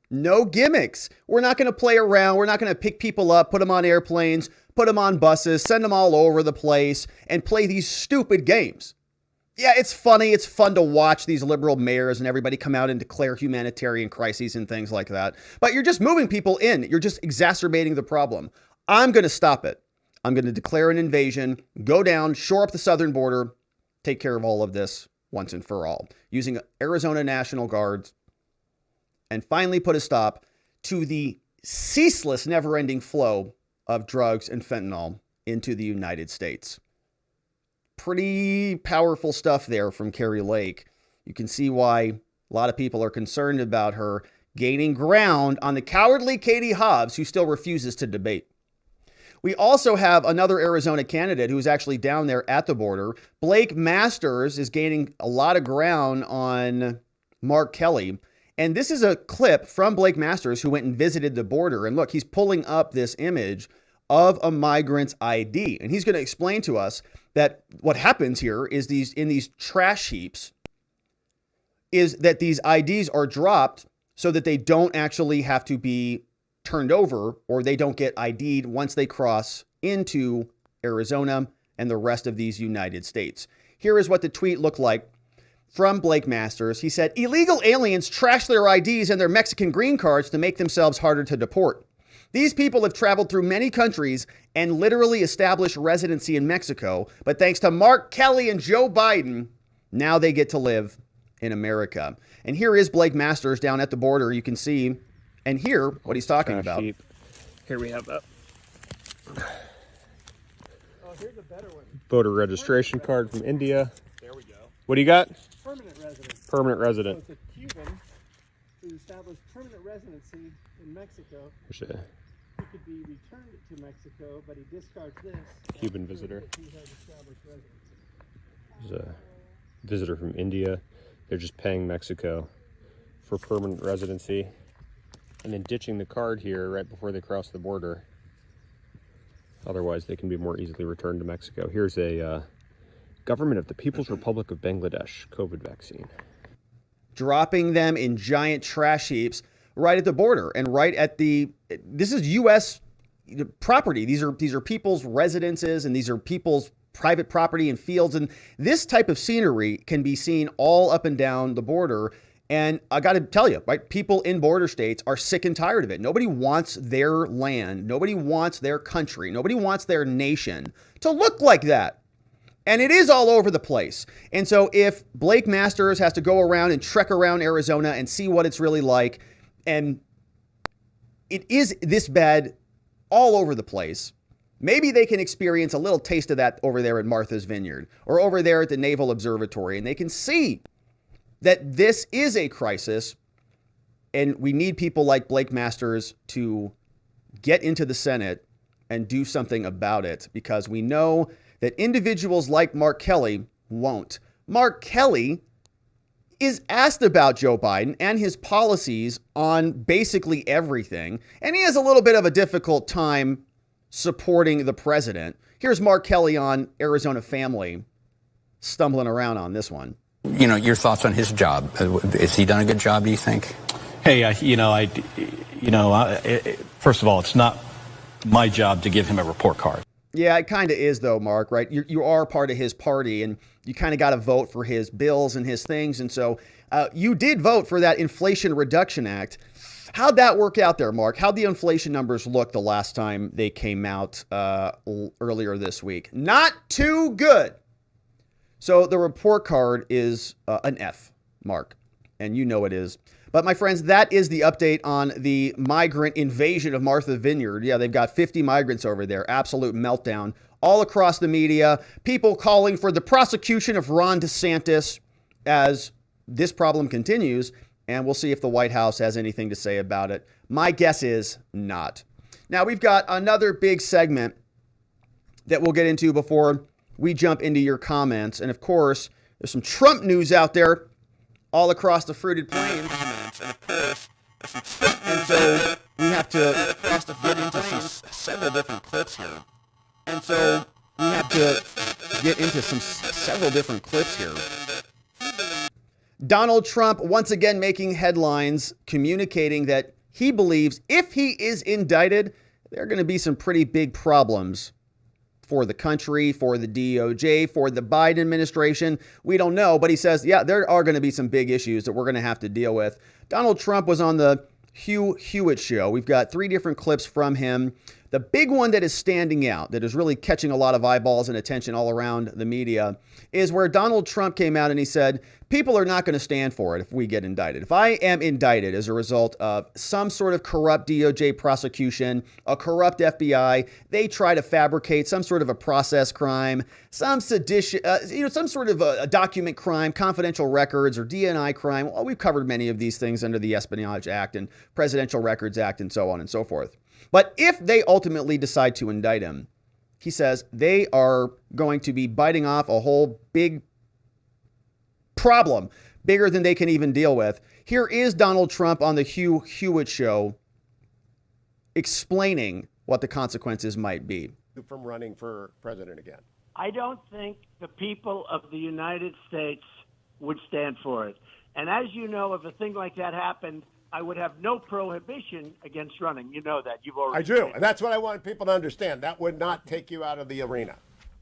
No gimmicks. We're not going to play around. We're not going to pick people up, put them on airplanes, put them on buses, send them all over the place, and play these stupid games. Yeah, it's funny. It's fun to watch these liberal mayors and everybody come out and declare humanitarian crises and things like that. But you're just moving people in. You're just exacerbating the problem. I'm going to stop it. I'm going to declare an invasion, go down, shore up the southern border, take care of all of this once and for all, using Arizona National Guards, and finally put a stop to the ceaseless, never-ending flow of drugs and fentanyl into the United States. Pretty powerful stuff there from Kari Lake. You can see why a lot of people are concerned about her gaining ground on the cowardly Katie Hobbs, who still refuses to debate. We also have another Arizona candidate who's actually down there at the border. Blake Masters is gaining a lot of ground on Mark Kelly. And this is a clip from Blake Masters, who went and visited the border. And look, he's pulling up this image of a migrant's ID. And he's going to explain to us that what happens here is in these trash heaps is that these IDs are dropped so that they don't actually have to be turned over, or they don't get ID'd once they cross into Arizona and the rest of these United States. Here is what the tweet looked like from Blake Masters. He said, illegal aliens trash their IDs and their Mexican green cards to make themselves harder to deport. These people have traveled through many countries and literally established residency in Mexico, but thanks to Mark Kelly and Joe Biden, now they get to live in America. And here is Blake Masters down at the border. You can see and hear what he's talking about. Sheep. Here we have that. Oh, here's a better one. Voter registration card from India. There we go. What do you got? Permanent resident. Permanent resident. So it's a Cuban who established permanent residency in Mexico. What's that? He could be returned to Mexico, but he discards this. Cuban visitor. He has established residency. There's a visitor from India. They're just paying Mexico for permanent residency and then ditching the card here right before they cross the border. Otherwise, they can be more easily returned to Mexico. Here's a Government of the People's Republic of Bangladesh COVID vaccine. Dropping them in giant trash heaps right at the border and right at this is U.S. property. These are people's residences, and these are people's private property and fields. And this type of scenery can be seen all up and down the border. And I got to tell you, right, people in border states are sick and tired of it. Nobody wants their land. Nobody wants their country. Nobody wants their nation to look like that. And it is all over the place. And so if Blake Masters has to go around and trek around Arizona and see what it's really like, and it is this bad all over the place, maybe they can experience a little taste of that over there at Martha's Vineyard or over there at the Naval Observatory, and they can see that this is a crisis, and we need people like Blake Masters to get into the Senate and do something about it, because we know that individuals like Mark Kelly won't. Mark Kelly is asked about Joe Biden and his policies on basically everything, and he has a little bit of a difficult time supporting the president. Here's Mark Kelly on Arizona Family, stumbling around on this one. You know, your thoughts on his job. Has he done a good job, do you think? Hey, first of all, it's not my job to give him a report card. Yeah, it kind of is, though, Mark, right? You are part of his party, and you kind of got to vote for his bills and his things. And so you did vote for that Inflation Reduction Act. How'd that work out there, Mark? How'd the inflation numbers look the last time they came out earlier this week? Not too good. So the report card is an F, Mark, and you know it is. But my friends, that is the update on the migrant invasion of Martha's Vineyard. Yeah, they've got 50 migrants over there. Absolute meltdown all across the media. People calling for the prosecution of Ron DeSantis as this problem continues. And we'll see if the White House has anything to say about it. My guess is not. Now, we've got another big segment that we'll get into before we jump into your comments. And of course, there's some Trump news out there all across the fruited plains. And of course, and so we have to get into several different clips here. Donald Trump once again making headlines, communicating that he believes if he is indicted, there are going to be some pretty big problems for the country, for the DOJ, for the Biden administration. We don't know, but he says, yeah, there are going to be some big issues that we're going to have to deal with. Donald Trump was on the Hugh Hewitt show. We've got 3 different clips from him. The big one that is standing out, that is really catching a lot of eyeballs and attention all around the media, is where Donald Trump came out and he said, people are not going to stand for it if we get indicted. If I am indicted as a result of some sort of corrupt DOJ prosecution, a corrupt FBI, they try to fabricate some sort of a process crime, some sedition, some sort of a document crime, confidential records, or DNI crime. Well, we've covered many of these things under the Espionage Act and Presidential Records Act and so on and so forth. But if they ultimately decide to indict him, he says they are going to be biting off a whole big problem, bigger than they can even deal with. Here is Donald Trump on the Hugh Hewitt show explaining what the consequences might be. From running for president again. I don't think the people of the United States would stand for it. And as you know, if a thing like that happened, I would have no prohibition against running. You know that. You've already. I do. And that's what I want people to understand. That would not take you out of the arena.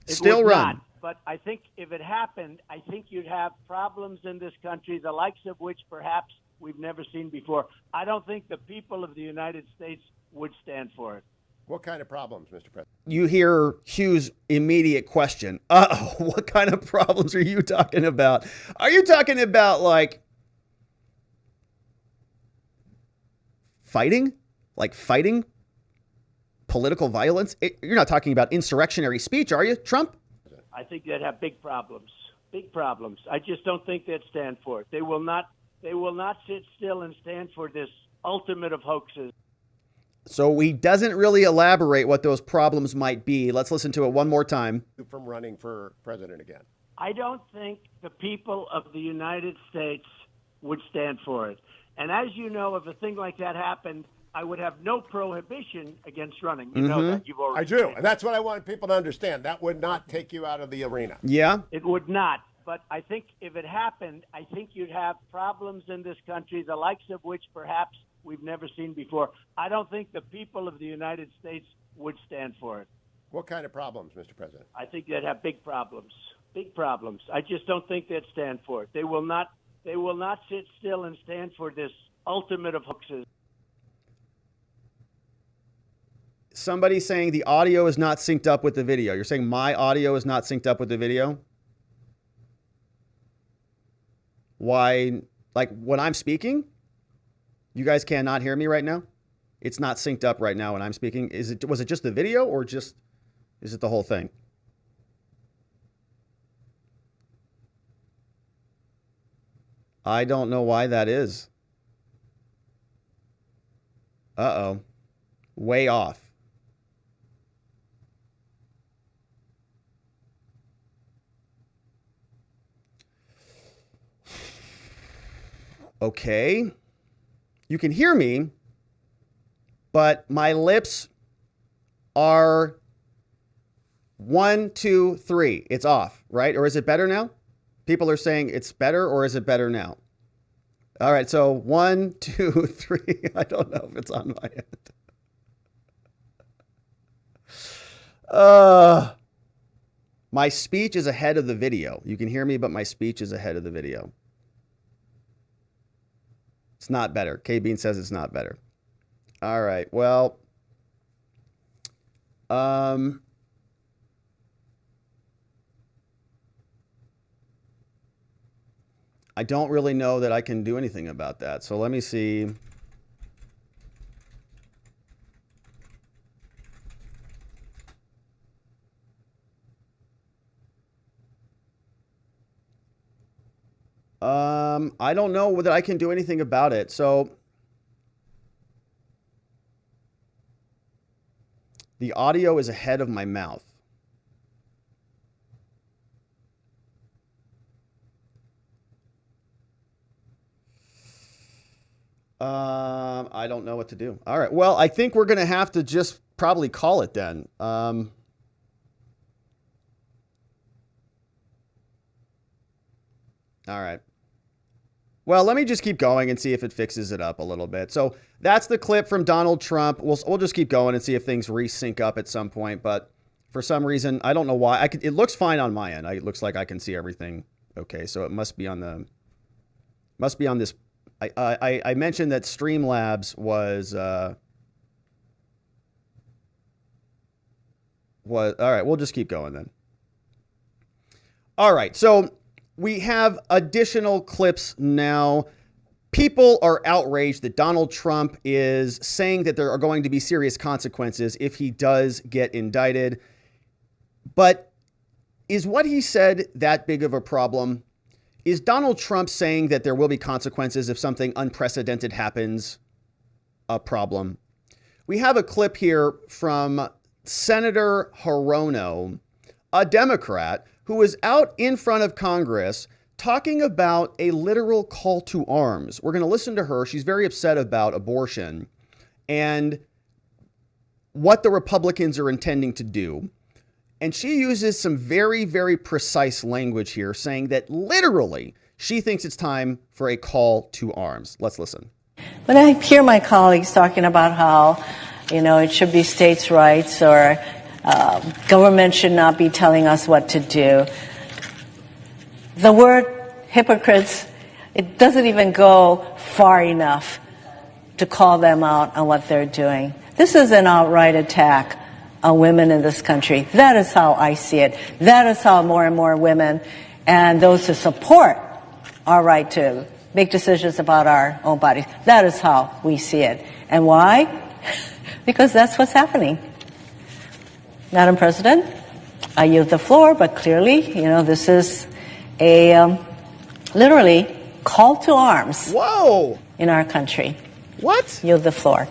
Still run. Not. But I think if it happened, I think you'd have problems in this country, the likes of which perhaps we've never seen before. I don't think the people of the United States would stand for it. What kind of problems, Mr. President? You hear Hugh's immediate question. What kind of problems are you talking about? Are you talking about like fighting? Like fighting? Political violence? You're not talking about insurrectionary speech, are you, Trump? I think they'd have big problems. Big problems. I just don't think they'd stand for it. They will not sit still and stand for this ultimate of hoaxes. So he doesn't really elaborate what those problems might be. Let's listen to it one more time. From running for president again. I don't think the people of the United States would stand for it. And as you know, if a thing like that happened, I would have no prohibition against running. You know that. You've already. I do. And that's what I want people to understand. That would not take you out of the arena. Yeah. It would not. But I think if it happened, I think you'd have problems in this country, the likes of which perhaps we've never seen before. I don't think the people of the United States would stand for it. What kind of problems, Mr. President? I think they'd have big problems. Big problems. I just don't think they'd stand for it. They will not sit still and stand for this ultimate of hoaxes. Somebody saying the audio is not synced up with the video. You're saying my audio is not synced up with the video? Why? Like when I'm speaking, you guys cannot hear me right now? It's not synced up right now when I'm speaking. Was it just the video or is it the whole thing? I don't know why that is. Uh-oh. Way off. Okay. You can hear me, but my lips are 1, 2, 3. It's off, right? Or is it better now? People are saying it's better, or is it better now? All right, so 1, 2, 3. I don't know if it's on my end. My speech is ahead of the video. You can hear me, but my speech is ahead of the video. It's not better. K-Bean says it's not better. All right, well, I don't really know that I can do anything about that. So let me see. I don't know whether I can do anything about it. So the audio is ahead of my mouth. I don't know what to do. All right. Well, I think we're going to have to just probably call it then. All right. Well, let me just keep going and see if it fixes it up a little bit. So that's the clip from Donald Trump. We'll just keep going and see if things resync up at some point. But for some reason, I don't know why. It looks fine on my end. It looks like I can see everything okay. So it must be on this. I mentioned that Streamlabs was all right. We'll just keep going then. All right. So we have additional clips now. People are outraged that Donald Trump is saying that there are going to be serious consequences if he does get indicted. But is what he said that big of a problem? Is Donald Trump saying that there will be consequences if something unprecedented happens a problem? We have a clip here from Senator Hirono, a Democrat, who was out in front of Congress talking about a literal call to arms. We're going to listen to her. She's very upset about abortion and what the Republicans are intending to do. And she uses some very, very precise language here, saying that literally she thinks it's time for a call to arms. Let's listen. When I hear my colleagues talking about how, it should be states' rights or government should not be telling us what to do, the word hypocrites, it doesn't even go far enough to call them out on what they're doing. This is an outright attack on women in this country. That is how I see it. That is how more and more women and those who support our right to make decisions about our own bodies, that is how we see it. And why? Because that's what's happening. Madam President, I yield the floor, but clearly, this is a literally call to arms. Whoa! In our country. What? Yield the floor.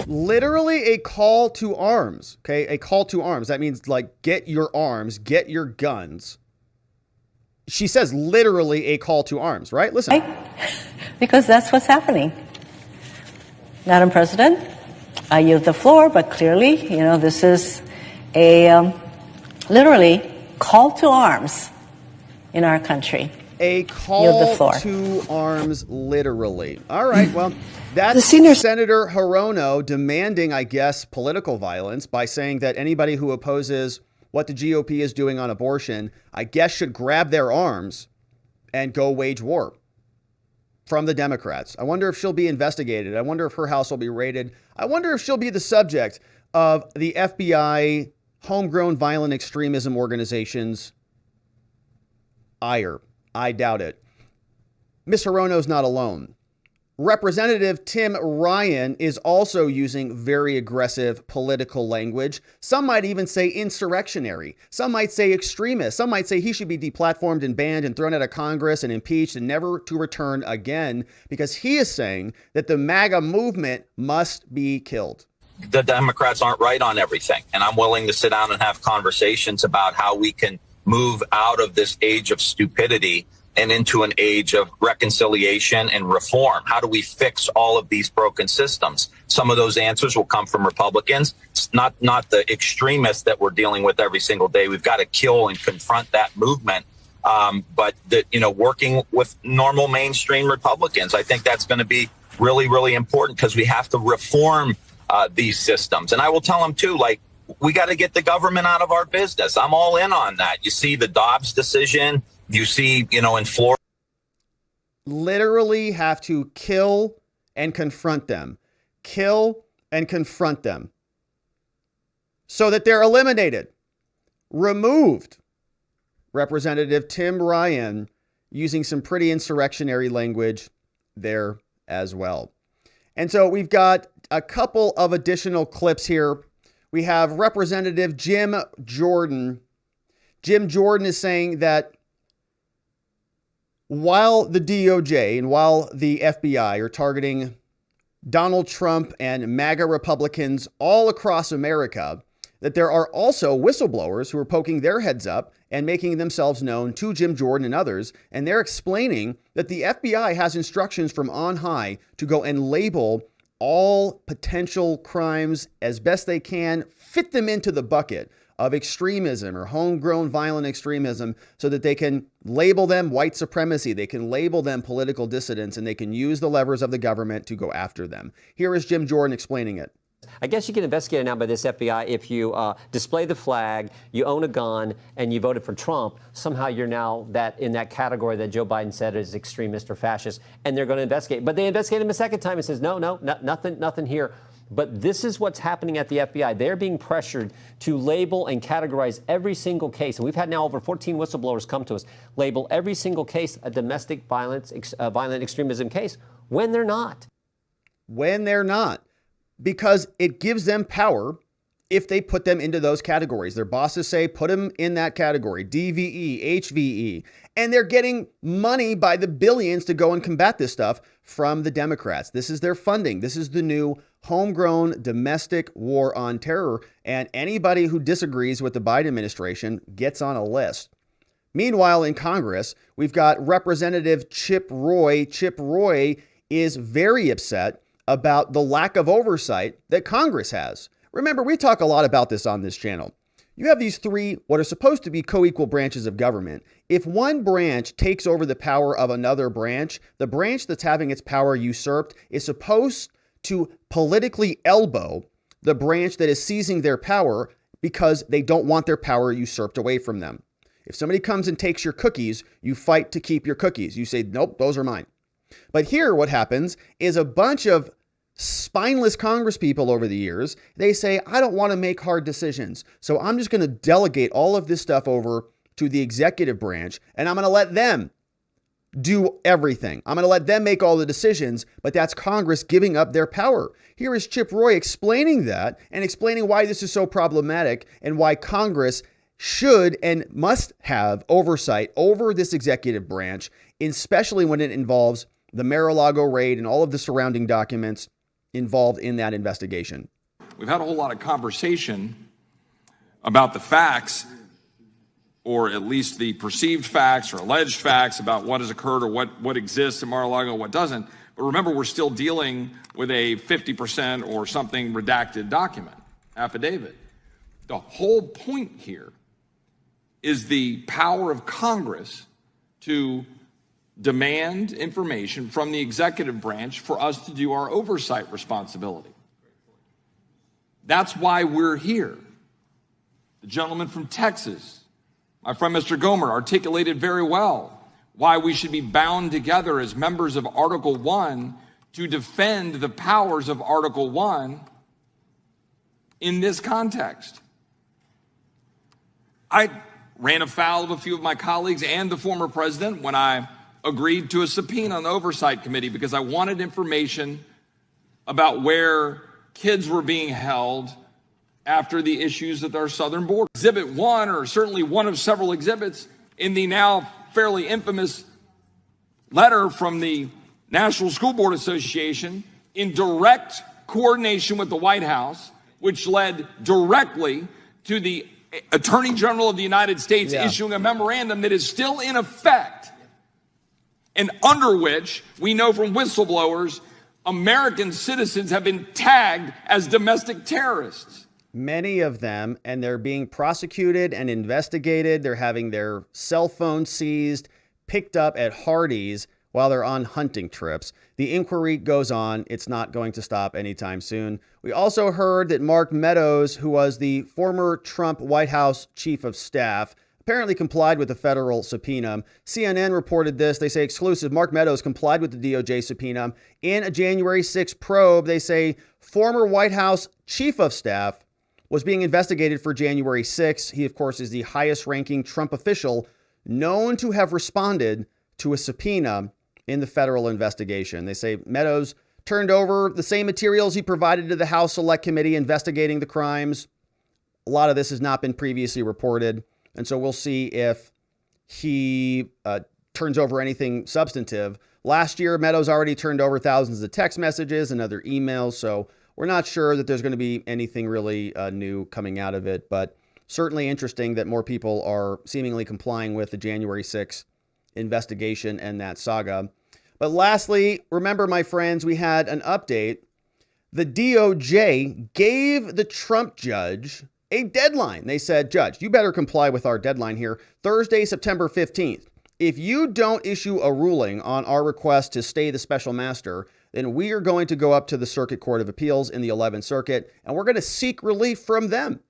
Literally a call to arms. Okay, a call to arms. That means like get your arms, get your guns. She says literally a call to arms, right? Listen. Because that's what's happening. Madam President, I yield the floor, but clearly, this is a literally call to arms in our country. A call to arms, literally. All right, well, that's Senator Hirono demanding, I guess, political violence by saying that anybody who opposes what the GOP is doing on abortion, I guess, should grab their arms and go wage war from the Democrats. I wonder if she'll be investigated. I wonder if her house will be raided. I wonder if she'll be the subject of the FBI homegrown violent extremism organization's ire. I doubt it. Ms. Hirono's not alone. Representative Tim Ryan is also using very aggressive political language. Some might even say insurrectionary. Some might say extremist. Some might say he should be deplatformed and banned and thrown out of Congress and impeached and never to return again, because he is saying that the MAGA movement must be killed. The Democrats aren't right on everything, and I'm willing to sit down and have conversations about how we can move out of this age of stupidity and into an age of reconciliation and reform. How do we fix all of these broken systems? Some of those answers will come from Republicans, not the extremists that we're dealing with every single day. We've got to kill and confront that movement. But working with normal mainstream Republicans, I think that's going to be really, really important, because we have to reform these systems. And I will tell them too, we got to get the government out of our business. I'm all in on that. You see the Dobbs decision. You see, in Florida. Literally have to kill and confront them. Kill and confront them. So that they're eliminated. Removed. Representative Tim Ryan using some pretty insurrectionary language there as well. And so we've got a couple of additional clips here. We have Representative Jim Jordan. Jim Jordan is saying that while the DOJ and while the FBI are targeting Donald Trump and MAGA Republicans all across America, that there are also whistleblowers who are poking their heads up and making themselves known to Jim Jordan and others. And they're explaining that the FBI has instructions from on high to go and label all potential crimes as best they can, fit them into the bucket of extremism or homegrown violent extremism so that they can label them white supremacy, they can label them political dissidents, and they can use the levers of the government to go after them. Here is Jim Jordan explaining it. I guess you get investigated now by this FBI if you display the flag, you own a gun, and you voted for Trump. Somehow you're now in that category that Joe Biden said is extremist or fascist, and they're going to investigate. But they investigate him a second time and says, no, nothing here. But this is what's happening at the FBI. They're being pressured to label and categorize every single case. And we've had now over 14 whistleblowers come to us, label every single case a domestic violence, violent extremism case, when they're not. When they're not. Because it gives them power if they put them into those categories. Their bosses say, put them in that category, DVE, HVE. And they're getting money by the billions to go and combat this stuff from the Democrats. This is their funding. This is the new homegrown domestic war on terror. And anybody who disagrees with the Biden administration gets on a list. Meanwhile, in Congress, we've got Representative Chip Roy. Chip Roy is very upset about the lack of oversight that Congress has. Remember, we talk a lot about this on this channel. You have these three, what are supposed to be co-equal branches of government. If one branch takes over the power of another branch, the branch that's having its power usurped is supposed to politically elbow the branch that is seizing their power because they don't want their power usurped away from them. If somebody comes and takes your cookies, you fight to keep your cookies. You say, nope, those are mine. But here what happens is a bunch of spineless Congress people over the years, they say, I don't want to make hard decisions. So I'm just going to delegate all of this stuff over to the executive branch, and I'm going to let them do everything. I'm going to let them make all the decisions, but that's Congress giving up their power. Here is Chip Roy explaining that and explaining why this is so problematic and why Congress should and must have oversight over this executive branch, especially when it involves the Mar-a-Lago raid and all of the surrounding documents involved in that investigation. We've had a whole lot of conversation about the facts, or at least the perceived facts or alleged facts about what has occurred or what exists in Mar-a-Lago and what doesn't. But remember, we're still dealing with a 50% or something redacted document, affidavit. The whole point here is the power of Congress to demand information from the executive branch for us to do our oversight responsibility. That's why we're here. The gentleman from Texas, my friend Mr. Gomer, articulated very well why we should be bound together as members of Article 1 to defend the powers of Article 1 in this context. I ran afoul of a few of my colleagues and the former president when I agreed to a subpoena on the Oversight Committee because I wanted information about where kids were being held after the issues at our southern border. Exhibit 1, or certainly one of several exhibits in the now fairly infamous letter from the National School Board Association in direct coordination with the White House, which led directly to the Attorney General of the United States issuing a memorandum that is still in effect, and under which we know from whistleblowers, American citizens have been tagged as domestic terrorists. Many of them, and they're being prosecuted and investigated. They're having their cell phones seized, picked up at Hardee's while they're on hunting trips. The inquiry goes on. It's not going to stop anytime soon. We also heard that Mark Meadows, who was the former Trump White House chief of staff, apparently complied with the federal subpoena. CNN reported this. They say exclusive. Mark Meadows complied with the DOJ subpoena in a January 6 probe. They say former White House chief of staff was being investigated for January 6. He, of course, is the highest ranking Trump official known to have responded to a subpoena in the federal investigation. They say Meadows turned over the same materials he provided to the House Select Committee investigating the crimes. A lot of this has not been previously reported. And so we'll see if he turns over anything substantive. Last year, Meadows already turned over thousands of text messages and other emails. So we're not sure that there's going to be anything really new coming out of it. But certainly interesting that more people are seemingly complying with the January 6th investigation and that saga. But lastly, remember, my friends, we had an update the DOJ gave the Trump judge a deadline. They said, Judge, you better comply with our deadline here, Thursday, September 15th. If you don't issue a ruling on our request to stay the special master, then we are going to go up to the Circuit Court of Appeals in the 11th Circuit, and we're going to seek relief from them.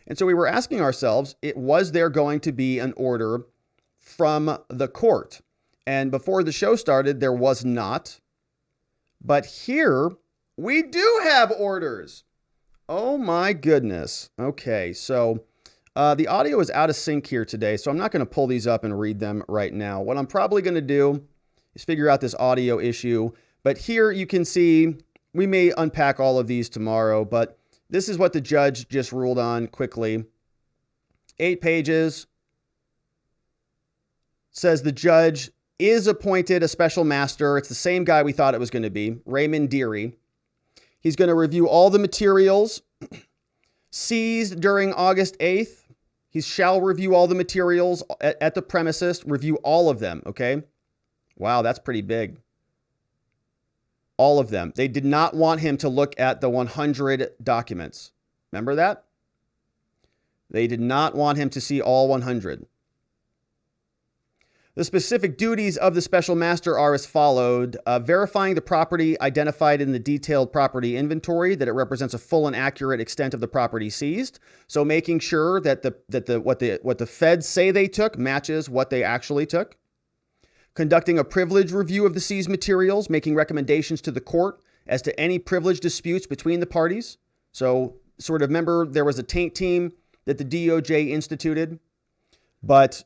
And so we were asking ourselves, was there going to be an order from the court? And before the show started, there was not. But here we do have orders. Oh my goodness. Okay, so the audio is out of sync here today, so I'm not going to pull these up and read them right now. What I'm probably going to do is figure out this audio issue. But here you can see, we may unpack all of these tomorrow, but this is what the judge just ruled on quickly. 8 pages. Says the judge is appointed a special master. It's the same guy we thought it was going to be, Raymond Dearie. He's going to review all the materials seized during August 8th. He shall review all the materials at the premises, review all of them, okay? Wow, that's pretty big. All of them. They did not want him to look at the 100 documents. Remember that? They did not want him to see all 100. The specific duties of the special master are as followed. Verifying the property identified in the detailed property inventory, that it represents a full and accurate extent of the property seized. So making sure that what the feds say they took matches what they actually took. Conducting a privilege review of the seized materials, making recommendations to the court as to any privilege disputes between the parties. So sort of remember, there was a taint team that the DOJ instituted, but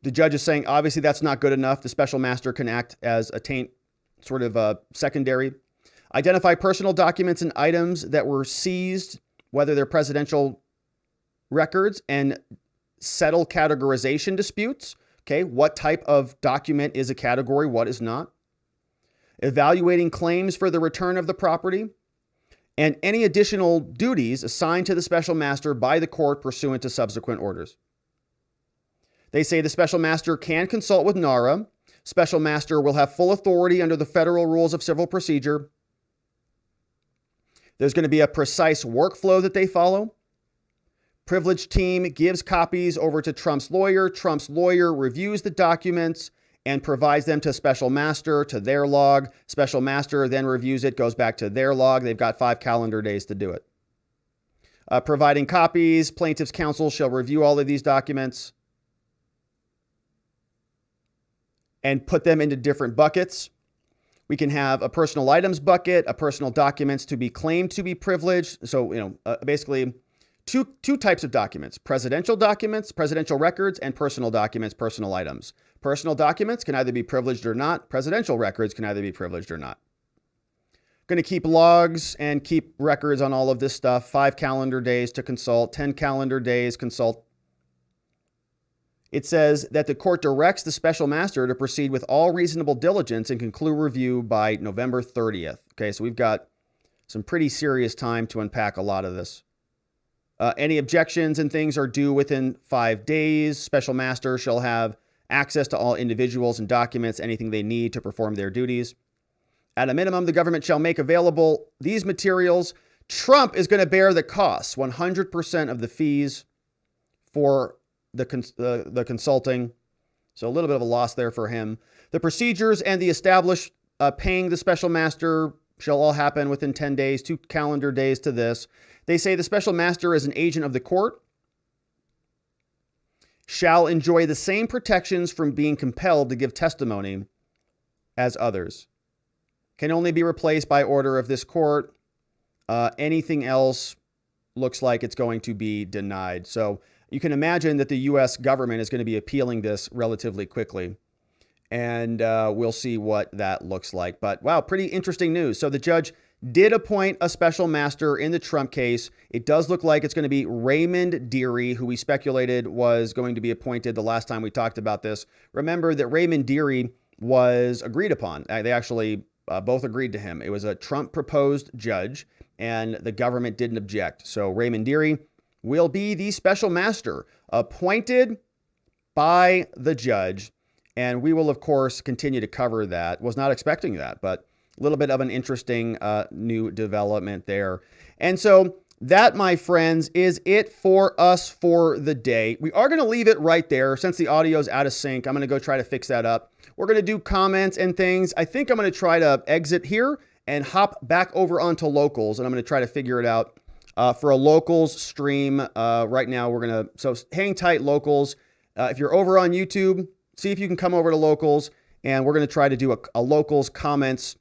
the judge is saying, obviously, that's not good enough. The special master can act as a taint, sort of secondary. Identify personal documents and items that were seized, whether they're presidential records, and settle categorization disputes. Okay, what type of document is a category, what is not? Evaluating claims for the return of the property, and any additional duties assigned to the special master by the court pursuant to subsequent orders. They say the special master can consult with NARA. Special master will have full authority under the federal rules of civil procedure. There's going to be a precise workflow that they follow. Privileged team gives copies over to Trump's lawyer. Trump's lawyer reviews the documents and provides them to special master, to their log. Special master then reviews it, goes back to their log. They've got 5 calendar days to do it. Providing copies, plaintiff's counsel shall review all of these documents and put them into different buckets. We can have a personal items bucket, a personal documents to be claimed to be privileged. So, basically two types of documents: presidential documents, presidential records, and personal documents, personal items. Personal documents can either be privileged or not. Presidential records can either be privileged or not. Going to keep logs and keep records on all of this stuff. 5 calendar days to consult, 10 calendar days consult. It says that the court directs the special master to proceed with all reasonable diligence and conclude review by November 30th. Okay, so we've got some pretty serious time to unpack a lot of this. Any objections and things are due within 5 days. Special master shall have access to all individuals and documents, anything they need to perform their duties. At a minimum, the government shall make available these materials. Trump is going to bear the costs, 100% of the fees for the consulting. So a little bit of a loss there for him. The procedures and the established paying the special master shall all happen within 10 days, 2 calendar days to this. They say the special master is an agent of the court, shall enjoy the same protections from being compelled to give testimony as others. Can only be replaced by order of this court. Anything else looks like it's going to be denied. So you can imagine that the U.S. government is going to be appealing this relatively quickly. And we'll see what that looks like. But wow, pretty interesting news. So the judge did appoint a special master in the Trump case. It does look like it's going to be Raymond Dearie, who we speculated was going to be appointed the last time we talked about this. Remember that Raymond Dearie was agreed upon. They actually both agreed to him. It was a Trump proposed judge, and the government didn't object. So Raymond Dearie will be the special master appointed by the judge. And we will, of course, continue to cover that. Was not expecting that, but a little bit of an interesting new development there. And so that, my friends, is it for us for the day. We are going to leave it right there. Since the audio is out of sync, I'm going to go try to fix that up. We're going to do comments and things. I think I'm going to try to exit here and hop back over onto locals, and I'm going to try to figure it out for a locals stream. Right now, we're going to, so hang tight, locals. If you're over on YouTube, see if you can come over to locals, and we're going to try to do a locals comments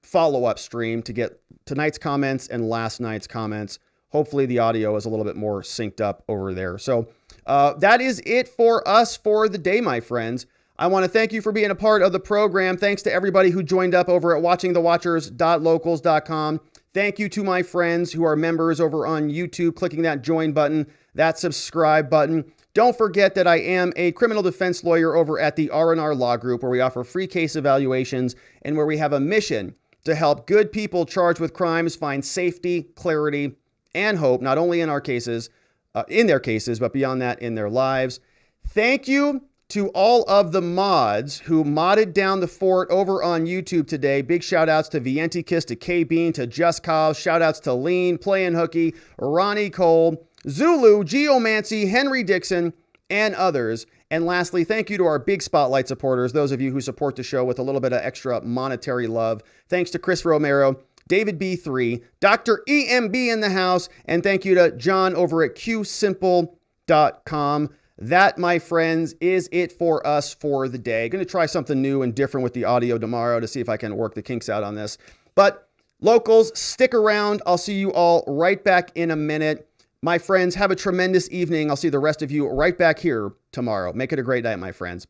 follow-up stream to get tonight's comments and last night's comments. Hopefully the audio is a little bit more synced up over there. So that is it for us for the day, my friends. I want to thank you for being a part of the program. Thanks to everybody who joined up over at watchingthewatchers.locals.com. Thank you to my friends who are members over on YouTube, clicking that join button, that subscribe button. Don't forget that I am a criminal defense lawyer over at the R&R Law Group, where we offer free case evaluations and where we have a mission to help good people charged with crimes find safety, clarity, and hope, not only in our cases, in their cases, but beyond that, in their lives. Thank you to all of the mods who modded down the fort over on YouTube today. Big shout outs to Vientikis, to K-Bean, to Just Cause. Shout outs to Lean, Playin' Hooky, Ronnie Cole, Zulu, Geomancy, Henry Dixon, and others. And lastly, thank you to our big spotlight supporters, those of you who support the show with a little bit of extra monetary love. Thanks to Chris Romero, David B3, Dr. EMB in the house, and thank you to John over at qsimple.com. That, my friends, is it for us for the day. Going to try something new and different with the audio tomorrow to see if I can work the kinks out on this. But locals, stick around. I'll see you all right back in a minute. My friends, have a tremendous evening. I'll see the rest of you right back here tomorrow. Make it a great night, my friends. Bye.